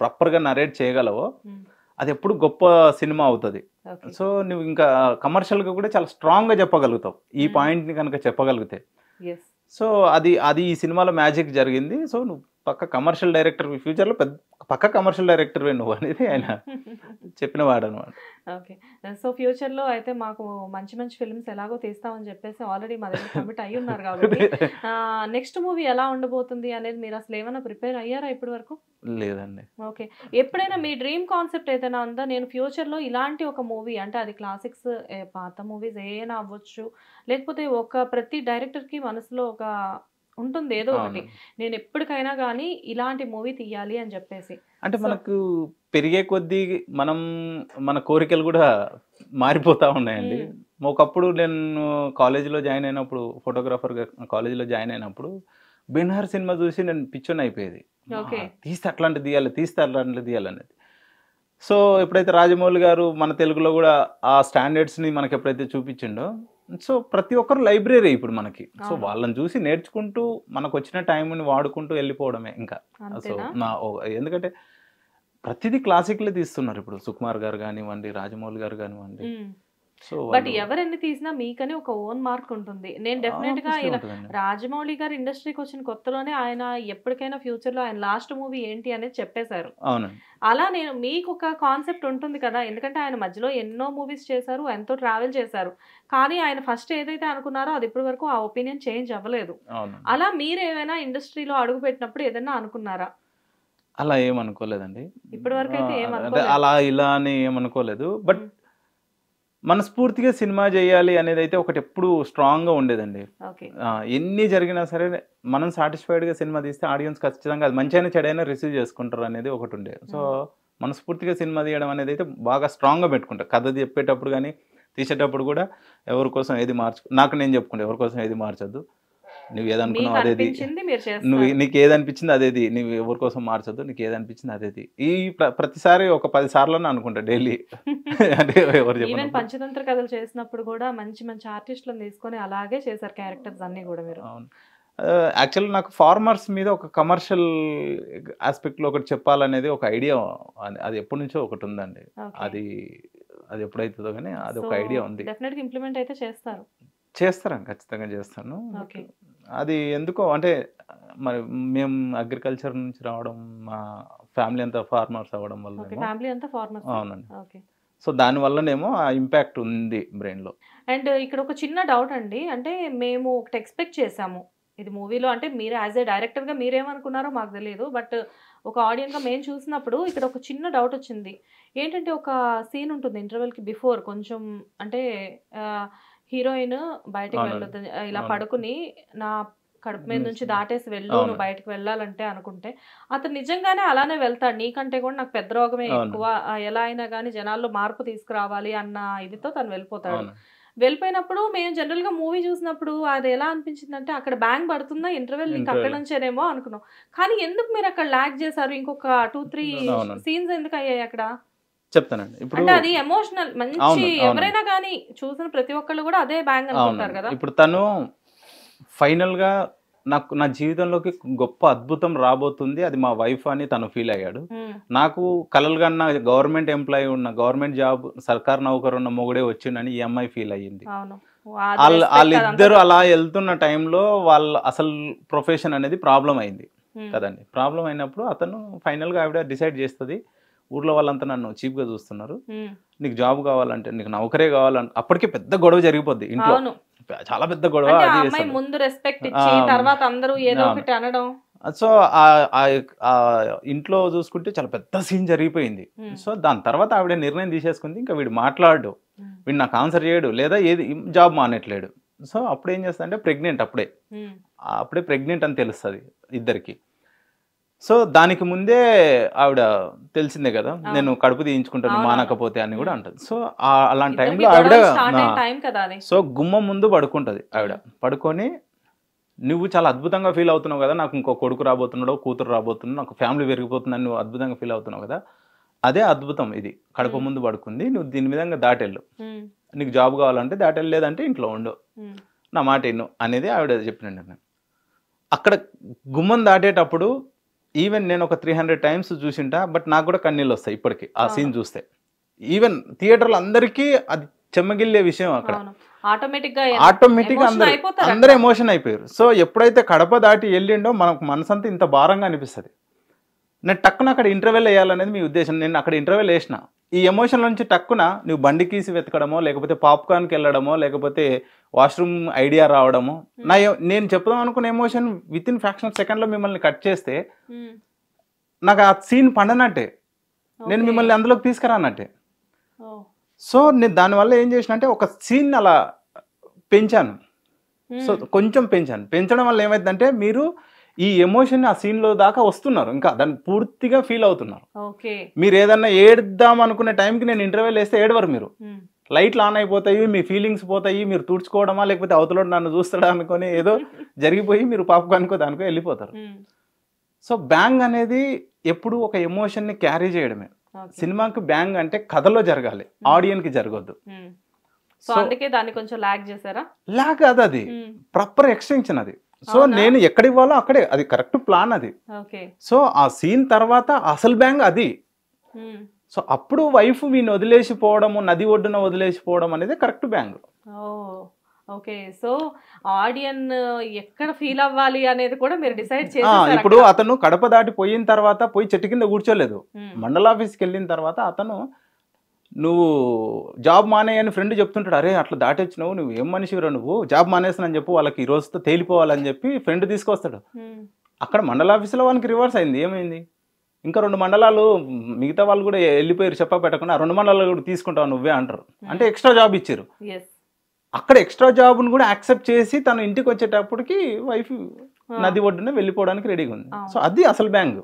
[SPEAKER 2] ప్రాపర్గా నరేట్ చేయగలవో అది ఎప్పుడు గొప్ప సినిమా అవుతుంది. సో నువ్వు ఇంకా కమర్షియల్గా కూడా చాలా స్ట్రాంగ్గా చెప్పగలుగుతావు ఈ పాయింట్ని కనుక చెప్పగలిగితే. సో అది ఈ సినిమాలో మ్యాజిక్ జరిగింది. సో నువ్వు పక్క కమర్షియల్ డైరెక్టర్, ఫ్యూచర్లో పక్క కమర్షియల్ డైరెక్టర్ నువ్వు అనేది ఆయన చెప్పిన వాడు అనమాట.
[SPEAKER 1] ఓకే, సో ఫ్యూచర్లో అయితే మాకు మంచి మంచి ఫిల్మ్స్ ఎలాగో తీస్తామని చెప్పేసి ఆల్రెడీ మా దగ్గర కమిట్ అయ్యి ఉన్నారు కాబట్టి నెక్స్ట్ మూవీ ఎలా ఉండబోతుంది అనేది మీరు అసలు ఏమైనా ప్రిపేర్ అయ్యారా ఇప్పటి వరకు?
[SPEAKER 2] లేదండి.
[SPEAKER 1] ఓకే, ఎప్పుడైనా మీ డ్రీమ్ కాన్సెప్ట్ ఏదైనా ఉందా, నేను ఫ్యూచర్లో ఇలాంటి ఒక మూవీ, అంటే అది క్లాసిక్స్ పాత మూవీస్ ఏమైనా అవ్వచ్చు, లేకపోతే ప్రతి డైరెక్టర్కి మనసులో ఒక ఉంటుంది ఏదో ఒకటి, నేను ఎప్పటికైనా కానీ ఇలాంటి మూవీ తీయాలి అని చెప్పేసి.
[SPEAKER 2] అంటే మనకు పెరిగే కొద్దీ మన కోరికలు కూడా మారిపోతూ ఉన్నాయండి. ఒకప్పుడు నేను కాలేజీలో జాయిన్ అయినప్పుడు, ఫోటోగ్రాఫర్గా కాలేజీలో జాయిన్ అయినప్పుడు బెన్హర్ సినిమా చూసి నేను పిచ్చోని అయిపోయేది. తీస్తే అట్లాంటి తీయాలనేది. సో ఎప్పుడైతే రాజమౌళి గారు మన తెలుగులో కూడా ఆ స్టాండర్డ్స్ని మనకి ఎప్పుడైతే చూపించిండో, సో ప్రతి ఒక్కరు లైబ్రరీ ఇప్పుడు మనకి. సో వాళ్ళని చూసి నేర్చుకుంటూ మనకు వచ్చిన టైంని వాడుకుంటూ వెళ్ళిపోవడమే ఇంకా. సో ఎందుకంటే ప్రతిదీ క్లాసిక్లే తీస్తున్నారు ఇప్పుడు. సుకుమార్ గారు కానివ్వండి, రాజమౌళి గారు కానివ్వండి. సో
[SPEAKER 1] బట్ ఎవరెన్ని తీసినా మీకని ఒక ఓన్ మార్క్ ఉంటుంది. నేను డెఫినెట్ గా రాజమౌళి గారు ఇండస్ట్రీకి వచ్చిన కొత్తలోనే ఆయన ఎప్పటికైనా ఫ్యూచర్ లో ఆయన లాస్ట్ మూవీ ఏంటి అనేది చెప్పేశారు. అలా నేను మీకు ఒక కాన్సెప్ట్ ఉంటుంది కదా, ఎందుకంటే ఆయన మధ్యలో ఎన్నో మూవీస్ చేశారు, ఎంతో ట్రావెల్ చేశారు, కానీ ఆయన ఫస్ట్ ఏదైతే అనుకున్నారో అది ఇప్పటి వరకు ఆ ఒపీనియన్ చేంజ్ అవ్వలేదు. అలా మీరు ఏమైనా ఇండస్ట్రీలో అడుగు పెట్టినప్పుడు ఏదైనా అనుకున్నారా?
[SPEAKER 2] అలా ఏమనుకోలేదండి
[SPEAKER 1] ఇప్పటి వరకు అయితే ఏమనుకోలేదు.
[SPEAKER 2] అలా ఇలా అని ఏమనుకోలేదు. బట్ మనస్ఫూర్తిగా సినిమా చేయాలి అనేది అయితే ఒకటి ఎప్పుడు స్ట్రాంగ్గా ఉండేదండి. ఎన్ని జరిగినా సరే మనం సాటిస్ఫైడ్గా సినిమా తీస్తే ఆడియన్స్ ఖచ్చితంగా అది మంచి చెడైనా రిసీవ్ చేసుకుంటారు అనేది ఒకటి ఉండేది. సో మనస్ఫూర్తిగా సినిమా తీయడం అనేది అయితే బాగా స్ట్రాంగ్గా పెట్టుకుంటారు. కథ చెప్పేటప్పుడు కానీ తీసేటప్పుడు కూడా ఎవరి కోసం ఏది నాకు నేను చెప్పుకుంటా, ఎవరి కోసం ఏది మార్చొద్దు, నువ్వు ఏదనుకున్నావు అదేది, నీకు ఏదనిపించింది అదేది, నువ్వు ఎవరి కోసం మార్చొద్దు, నీకు ఏదనిపించింది అదేది. ఈ ప్రతిసారి ఒక 10 సార్లు అనుకుంటా డైలీ. అంటే ఎవరు
[SPEAKER 1] చెప్పండి, పంచతంత్ర కథలు చేసినప్పుడు కూడా మంచి మంచి ఆర్టిస్టులను తీసుకొని అలాగే చేశారు క్యారెక్టర్స్ అన్ని కూడా మీరు.
[SPEAKER 2] యాక్చువల్లీ నాకు ఫార్మర్స్ మీద ఒక కమర్షియల్ ఆస్పెక్ట్లో ఒకటి చెప్పాలనేది ఒక ఐడియా, అది ఎప్పటి నుంచో ఒకటి ఉందండి. అది ఎప్పుడైతుందో కానీ అది ఒక ఐడియా ఉంది.
[SPEAKER 1] డెఫినెట్గా ఇంప్లిమెంట్ అయితే
[SPEAKER 2] చేస్తాను, ఖచ్చితంగా చేస్తాను. అది ఎందుకో అంటే మరి మేము అగ్రికల్చర్ నుంచి రావడం, మా ఫ్యామిలీ అంతా ఫార్మర్స్ అవ్వడం వల్ల. అవునండి. సో దానివల్లనేమో ఆ ఇంపాక్ట్ ఉంది బ్రెయిన్లో.
[SPEAKER 1] అండ్ ఇక్కడ ఒక చిన్న డౌట్ అండి, అంటే మేము ఒకటి ఎక్స్పెక్ట్ చేసాము ఇది మూవీలో, అంటే మీరు యాజ్ ఏ డైరెక్టర్గా మీరేమనుకున్నారో మాకు తెలియదు, బట్ ఒక ఆడియన్గా మేము చూసినప్పుడు ఇక్కడ ఒక చిన్న డౌట్ వచ్చింది. ఏంటంటే ఒక సీన్ ఉంటుంది ఇంటర్వెల్కి బిఫోర్, కొంచెం అంటే హీరోయిన్ బయటకు వెళ్ళొద్దు, ఇలా పడుకుని నా కడుపు మీద నుంచి దాటేసి వెళ్ళు, నువ్వు బయటకు వెళ్ళాలంటే అనుకుంటే అతను నిజంగానే అలానే వెళ్తాడు. నీకంటే కూడా నాకు పెద్ద రోగమే ఎక్కువ, ఎలా అయినా కానీ జనాల్లో మార్పు తీసుకురావాలి అన్న ఇదితో తను వెళ్ళిపోతాడు. వెళ్ళిపోయినప్పుడు మేము జనరల్ గా మూవీ చూసినప్పుడు అది ఎలా అనిపించింది అంటే అక్కడ బ్యాంగ్ పడుతుందా ఇంటర్వెల్ ఇంకా అక్కడ నుంచేనేమో అనుకున్నాం, కానీ ఎందుకు మీరు అక్కడ లాగ్ చేశారు? ఇంకొక 2-3 సీన్స్ ఎందుకు అయ్యాయి అక్కడ?
[SPEAKER 2] చెప్తానండి. ఇప్పుడు
[SPEAKER 1] అంటే అది ఎమోషనల్ మంచి, ఎవరైనా కానీ చూసిన ప్రతి ఒక్కళ్ళు కూడా అదే బ్యాంగ్ అనుకుంటారు కదా.
[SPEAKER 2] ఇప్పుడు తను ఫైనల్ గా నా జీవితంలోకి గొప్ప అద్భుతం రాబోతుంది, అది మా వైఫ్ అని తను ఫీల్ అయ్యాడు. నాకు కలలు కన్నా గవర్నమెంట్ ఎంప్లాయీ ఉన్న, గవర్నమెంట్ జాబ్ సర్కార్ నౌకరు ఉన్న మొగుడే వచ్చిండని ఈ అమ్మాయి ఫీల్ అయ్యింది. వాళ్ళిద్దరు అలా వెళ్తున్న టైంలో వాళ్ళ అసలు ప్రొఫెషన్ అనేది ప్రాబ్లం అయింది కదండి. ప్రాబ్లం అయినప్పుడు అతను ఫైనల్ గా ఆవిడ డిసైడ్ చేస్తుంది, ఊర్లో వాళ్ళంతా నన్ను చీప్ గా చూస్తున్నారు, నీకు జాబ్ కావాలంటే, నీకు నౌకరే కావాలంటే, అప్పటికే పెద్ద గొడవ జరిగిపోద్ది ఇంట్లో, చాలా పెద్ద గొడవ. సో ఇంట్లో చూసుకుంటే చాలా పెద్ద సీన్ జరిగిపోయింది. సో దాని తర్వాత ఆవిడ నిర్ణయం తీసేసుకుంది, ఇంకా వీడు మాట్లాడు, వీడు నాకు ఆన్సర్ చేయడు, లేదా ఏది జాబ్ మానేట్లేడు. సో అప్పుడు ఏం చేస్తా అంటే ప్రెగ్నెంట్, అప్పుడే ప్రెగ్నెంట్ అని తెలుస్తుంది ఇద్దరికి. సో దానికి ముందే ఆవిడ తెలిసిందే కదా, నేను కడుపు తీయించుకుంటాను మానకపోతే అని కూడా అంటది. సో అలాంటి టైంలో ఆవిడ సో గుమ్మం ముందు పడుకుంటది. ఆవిడ పడుకొని, నువ్వు చాలా అద్భుతంగా ఫీల్ అవుతున్నావు కదా, నాకు ఇంకో కొడుకు రాబోతున్నాడు, కూతురు రాబోతున్నాడు, నాకు ఫ్యామిలీ పెరిగిపోతుందని నువ్వు అద్భుతంగా ఫీల్ అవుతున్నావు కదా, అదే అద్భుతం ఇది. కడుపు ముందు పడుకుంది, నువ్వు దీని విధంగా దాటెళ్ళు, నీకు జాబ్ కావాలంటే దాటెళ్ళు, లేదంటే ఇంట్లో ఉండు, నా మాట ఎన్ను అనేది ఆవిడ చెప్పినండి. నేను అక్కడ గుమ్మం దాటేటప్పుడు ఈవెన్ నేను ఒక 300 టైమ్స్ చూసింటా, బట్ నాకు కూడా కన్నీళ్ళు వస్తాయి ఇప్పటికి ఆ సీన్ చూస్తే. ఈవెన్ థియేటర్లో అందరికీ అది చెమ్మగిల్లే విషయం. అక్కడ ఆటోమేటిక్గా అందరూ ఎమోషన్ అయిపోయారు. సో ఎప్పుడైతే కడప దాటి వెళ్ళిండో మనకు మనసంతా ఇంత భారంగా అనిపిస్తుంది. నేను టక్కున అక్కడ ఇంటర్వెల్ వేయాలనేది మీ ఉద్దేశం. నేను అక్కడ ఇంటర్వెల్ వేసిన, ఈ ఎమోషన్ నుంచి టక్కున నువ్వు బండి కీసి వెతకడమో, లేకపోతే పాప్కార్న్కి వెళ్ళడమో, లేకపోతే వాష్రూమ్ ఐడియా రావడమో, నేను చెప్దాం అనుకున్న emotion with in fraction of సెకండ్లో మిమ్మల్ని కట్ చేస్తే నాకు ఆ సీన్ పండనట్టే, నేను మిమ్మల్ని అందులోకి తీసుకురానట్టే. సో నేను దానివల్ల ఏం చేసిన అంటే ఒక సీన్ అలా పెంచాను. సో కొంచెం పెంచడం వల్ల ఏమైందంటే మీరు ఈ ఎమోషన్ ఆ సీన్ లో దాకా వస్తున్నారు, ఇంకా దాన్ని పూర్తిగా ఫీల్ అవుతున్నారు.
[SPEAKER 1] ఓకే.
[SPEAKER 2] మీరు ఏదన్నా ఏడుద్దాం అనుకునే టైంకి నేను ఇంటర్వెల్ వేస్తే ఏడవరు మీరు. లైట్లు ఆన్ అయిపోతాయి, మీ ఫీలింగ్స్ పోతాయి, మీరు తుడుచుకోవడమా లేకపోతే అవతల నన్ను చూస్తాడా అనుకొని ఏదో జరిగిపోయి మీరు పాపకనుకో దానికో వెళ్ళిపోతారు. సో బ్యాంగ్ అనేది ఎప్పుడు ఒక ఎమోషన్ ని క్యారీ చేయడమే. సినిమాకి బ్యాంగ్ అంటే కథలో జరగాలి, ఆడియన్స్ కి జరగద్దు.
[SPEAKER 1] సో అందుకే దాన్ని కొంచెం లాగ్ చేశారా?
[SPEAKER 2] లాగ్ కాదు, అది ప్రాపర్ ఎక్స్టెన్షన్ అది. సో నేను ఎక్కడ ఇవ్వాలో అక్కడే, అది కరెక్ట్ ప్లాన్ అది. సో ఆ సీన్ తర్వాత అసలు బ్యాంగ్ అది. సో అప్పుడు వైఫ్ వీని వదిలేసిపోవడము, నది ఒడ్డున వదిలేసిపోవడం అనేది కరెక్ట్ బ్యాంగ్.
[SPEAKER 1] ఓకే. సో ఆడియన్ ఎక్కడ ఫీల్ అవ్వాలి అనేది కూడా మీరు డిసైడ్ చేశారు.
[SPEAKER 2] ఇప్పుడు అతను కడప దాటి పోయిన తర్వాత పోయి చెట్టు కింద కూర్చోలేదు. మండల ఆఫీస్కి వెళ్ళిన తర్వాత అతను నువ్వు జాబ్ మానేయని ఫ్రెండ్ చెప్తుంటాడు, అరే అట్లా దాటొచ్చినావు, నువ్వు ఏం మనిషిరా, నువ్వు జాబ్ మానేస్తానని చెప్పు, వాళ్ళకి ఈ రోజుతో తేలిపోవాలని చెప్పి ఫ్రెండ్ తీసుకొస్తాడు. అక్కడ మండల ఆఫీసులో వాళ్ళకి రివర్స్ అయింది. ఏమైంది, ఇంకా 2 మండలాలు మిగతా వాళ్ళు కూడా వెళ్ళిపోయారు చెప్ప పెట్టకుండా, 2 మండలాలు కూడా తీసుకుంటావు నువ్వే అంటారు. అంటే ఎక్స్ట్రా జాబ్ ఇచ్చారు. అక్కడ ఎక్స్ట్రా జాబ్ను కూడా యాక్సెప్ట్ చేసి తను ఇంటికి వచ్చేటప్పటికి వైఫ్ నది ఒడ్డున వెళ్ళిపోవడానికి రెడీగా ఉంది. సో అది అసలు బ్యాంగ్.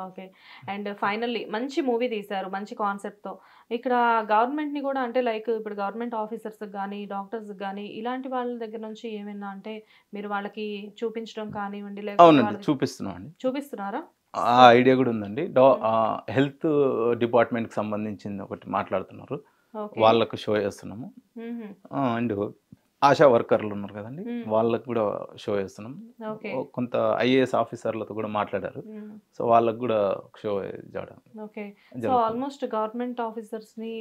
[SPEAKER 1] ఓకే. అండ్ ఫైనల్లీ మంచి మూవీ తీశారు, మంచి కాన్సెప్ట్తో. ఇక్కడ గవర్నమెంట్ని కూడా అంటే లైక్ ఇప్పుడు గవర్నమెంట్ ఆఫీసర్స్ కానీ డాక్టర్స్ కానీ ఇలాంటి వాళ్ళ దగ్గర నుంచి ఏమైనా అంటే మీరు వాళ్ళకి చూపించడం కానివ్వండి,
[SPEAKER 2] అవునండి చూపిస్తున్నాం అండి.
[SPEAKER 1] చూపిస్తున్నారా?
[SPEAKER 2] ఆ ఐడియా కూడా ఉందండి. హెల్త్ డిపార్ట్మెంట్కి సంబంధించింది ఒకటి మాట్లాడుతున్నారు, వాళ్ళకు షో చేస్తున్నాము. అండ్ ఆశా వర్కర్లు ఉన్నారు కదండి, వాళ్ళకు కూడా షో చేస్తున్నాం. కొంత ఐఏఎస్ ఆఫీసర్లతో కూడా మాట్లాడారు, సో వాళ్ళకు కూడా షో చేయడం.
[SPEAKER 1] Okay. So almost government officers ని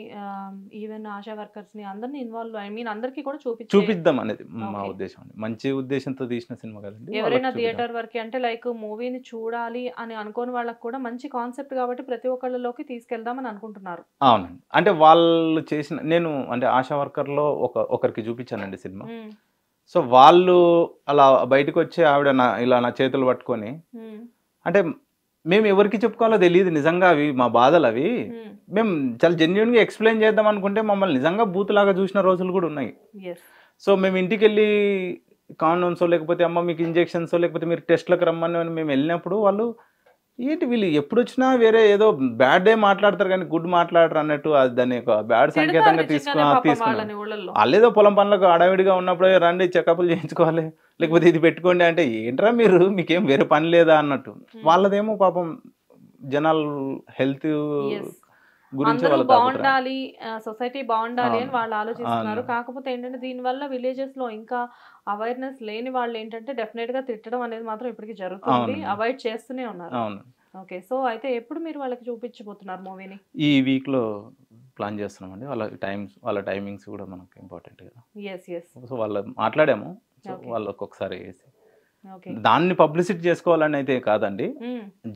[SPEAKER 1] ఈవెన్ ఆశా వర్కర్స్ ని అందరిని ఇన్వాల్వ్ అందరికీ కూడా
[SPEAKER 2] చూపిద్దాం అనేది మా ఉద్దేశం. మంచి ఉద్దేశంతో తీసిన సినిమా కదండి.
[SPEAKER 1] ఎవరైనా థియేటర్ వరకు అంటే లైక్ మూవీని చూడాలి అని అనుకోని వాళ్ళకి కూడా మంచి కాన్సెప్ట్ కాబట్టి ప్రతి ఒక్కళ్ళలోకి తీసుకెళ్దామని అనుకుంటున్నారు.
[SPEAKER 2] అవునండి. అంటే వాళ్ళు చేసిన, నేను అంటే ఆశా వర్కర్లో ఒకరికి చూపించానండి సినిమా. సో వాళ్ళు అలా బయటకు వచ్చి ఆవిడ ఇలా నా చేతులు పట్టుకొని, అంటే మేము ఎవరికి చెప్పుకోవాలో తెలియదు నిజంగా, అవి మా బాధలు అవి మేము చాలా జెన్యున్గా ఎక్స్ప్లెయిన్ చేద్దాం అనుకుంటే మమ్మల్ని నిజంగా బూతులాగా చూసిన రోజులు కూడా ఉన్నాయి. సో మేము ఇంటికి వెళ్ళి కాండోమ్సో లేకపోతే అమ్మ మీకు ఇంజెక్షన్సో లేకపోతే మీరు టెస్ట్లకు రమ్మని మేము వెళ్ళినప్పుడు వాళ్ళు ఏంటి వీళ్ళు ఎప్పుడు వచ్చినా వేరే ఏదో బ్యాడ్ డే మాట్లాడతారు కానీ గుడ్ మాట్లాడరు అన్నట్టు, అది దాన్ని ఒక బ్యాడ్ సంకేతంగా తీసుకున్నాం. వాళ్ళేదో పొలం పనులకు అడవిడిగా ఉన్నప్పుడు రండి చెకప్లు చేయించుకోవాలి లేకపోతే ఇది పెట్టుకోండి అంటే ఏంట్రా మీరు, మీకేం వేరే పని లేదా అన్నట్టు. వాళ్ళదేమో పాపం జనాలు హెల్త్ గురించి
[SPEAKER 1] బాగుండాలి, సొసైటీ బాగుండాలి అని వాళ్ళు ఆలోచిస్తున్నారు. కాకపోతే ఏంటంటే దీనివల్ల విలేజెస్ లో ఇంకా అవేర్నెస్ లేని వాళ్ళు ఏంటంటే డెఫినెట్ గా తిట్టడం అనేది మాత్రం ఇప్పటికీ జరుగుతుంది, అవాయిడ్ చేస్తూనే ఉన్నారు. ఓకే. సో అయితే ఎప్పుడు మీరు వాళ్ళకి చూపించబోతున్నారు మూవీని?
[SPEAKER 2] ఈ వీక్ లో ప్లాన్ చేస్తున్నామండి. వాళ్ళ టైమింగ్స్ కూడా మనకు ఇంపార్టెంట్ కదా. సో వాళ్ళు మాట్లాడాము, సో వాళ్ళకి ఒకసారి వేసి దాన్ని పబ్లిసిటీ చేసుకోవాలని అయితే కాదండి,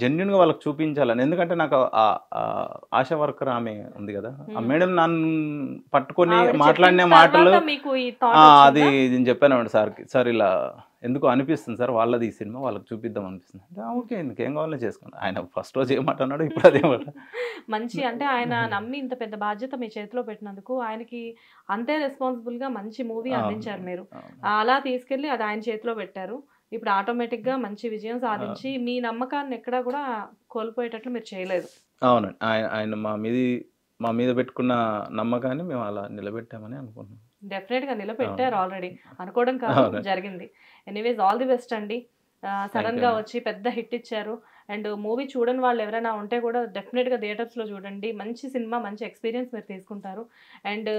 [SPEAKER 2] జెన్యున్ గా వాళ్ళకి చూపించాలని. ఎందుకంటే నాకు ఆశా వర్కర్ ఆమె ఉంది కదా, ఆ మేడం నన్ను పట్టుకొని మాట్లాడిన మాటలు అది నేను చెప్పాను సార్కి, సార్ ఇలా ఎందుకు అనిపిస్తుంది సార్, వాళ్ళది ఈ సినిమా వాళ్ళకి చూపిద్దాం అనిపిస్తుంది అంటే ఓకే ఇంకేం కావాలో చేసుకోండి. ఆయన ఫస్ట్ రోజు ఏమంటున్నాడు, ఇప్పుడు అదేమాట
[SPEAKER 1] మంచి అంటే ఆయన నమ్మి ఇంత పెద్ద బాధ్యత మీ చేతిలో పెట్టినందుకు ఆయనకి అంతే రెస్పాన్సిబుల్ గా మంచి మూవీ అందించారు మీరు. అలా తీసుకెళ్లి అది ఆయన చేతిలో పెట్టారు. ఇప్పుడు ఆటోమేటిక్గా మంచి విజయం సాధించి మీ నమ్మకాన్ని ఎక్కడా కూడా కోల్పోయేటట్లు మీరు చేయలేదు.
[SPEAKER 2] అవునండి. ఆయన మా మీద పెట్టుకున్న నమ్మకాన్ని మేము అలా నిలబెట్టామని అనుకుంటున్నాం.
[SPEAKER 1] డెఫినెట్గా నిలబెట్టారు, ఆల్రెడీ అనుకోవడం కాదు జరిగింది. ఎనీవేస్ ఆల్ ది బెస్ట్ అండి. సడన్ గా వచ్చి పెద్ద హిట్ ఇచ్చారు. అండ్ మూవీ చూడని వాళ్ళు ఎవరైనా ఉంటే కూడా డెఫినెట్గా థియేటర్స్లో చూడండి. మంచి సినిమా, మంచి ఎక్స్పీరియన్స్ మీరు తీసుకుంటారు. అండ్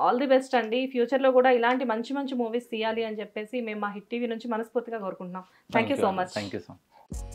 [SPEAKER 1] ఆల్ ది బెస్ట్ అండి. ఫ్యూచర్లో కూడా ఇలాంటి మంచి మంచి మూవీస్ తీయాలి అని చెప్పేసి మేము మా హిట్ టీవీ నుంచి మనస్ఫూర్తిగా కోరుకుంటున్నాం. Thank you so much.
[SPEAKER 2] Thank you so much.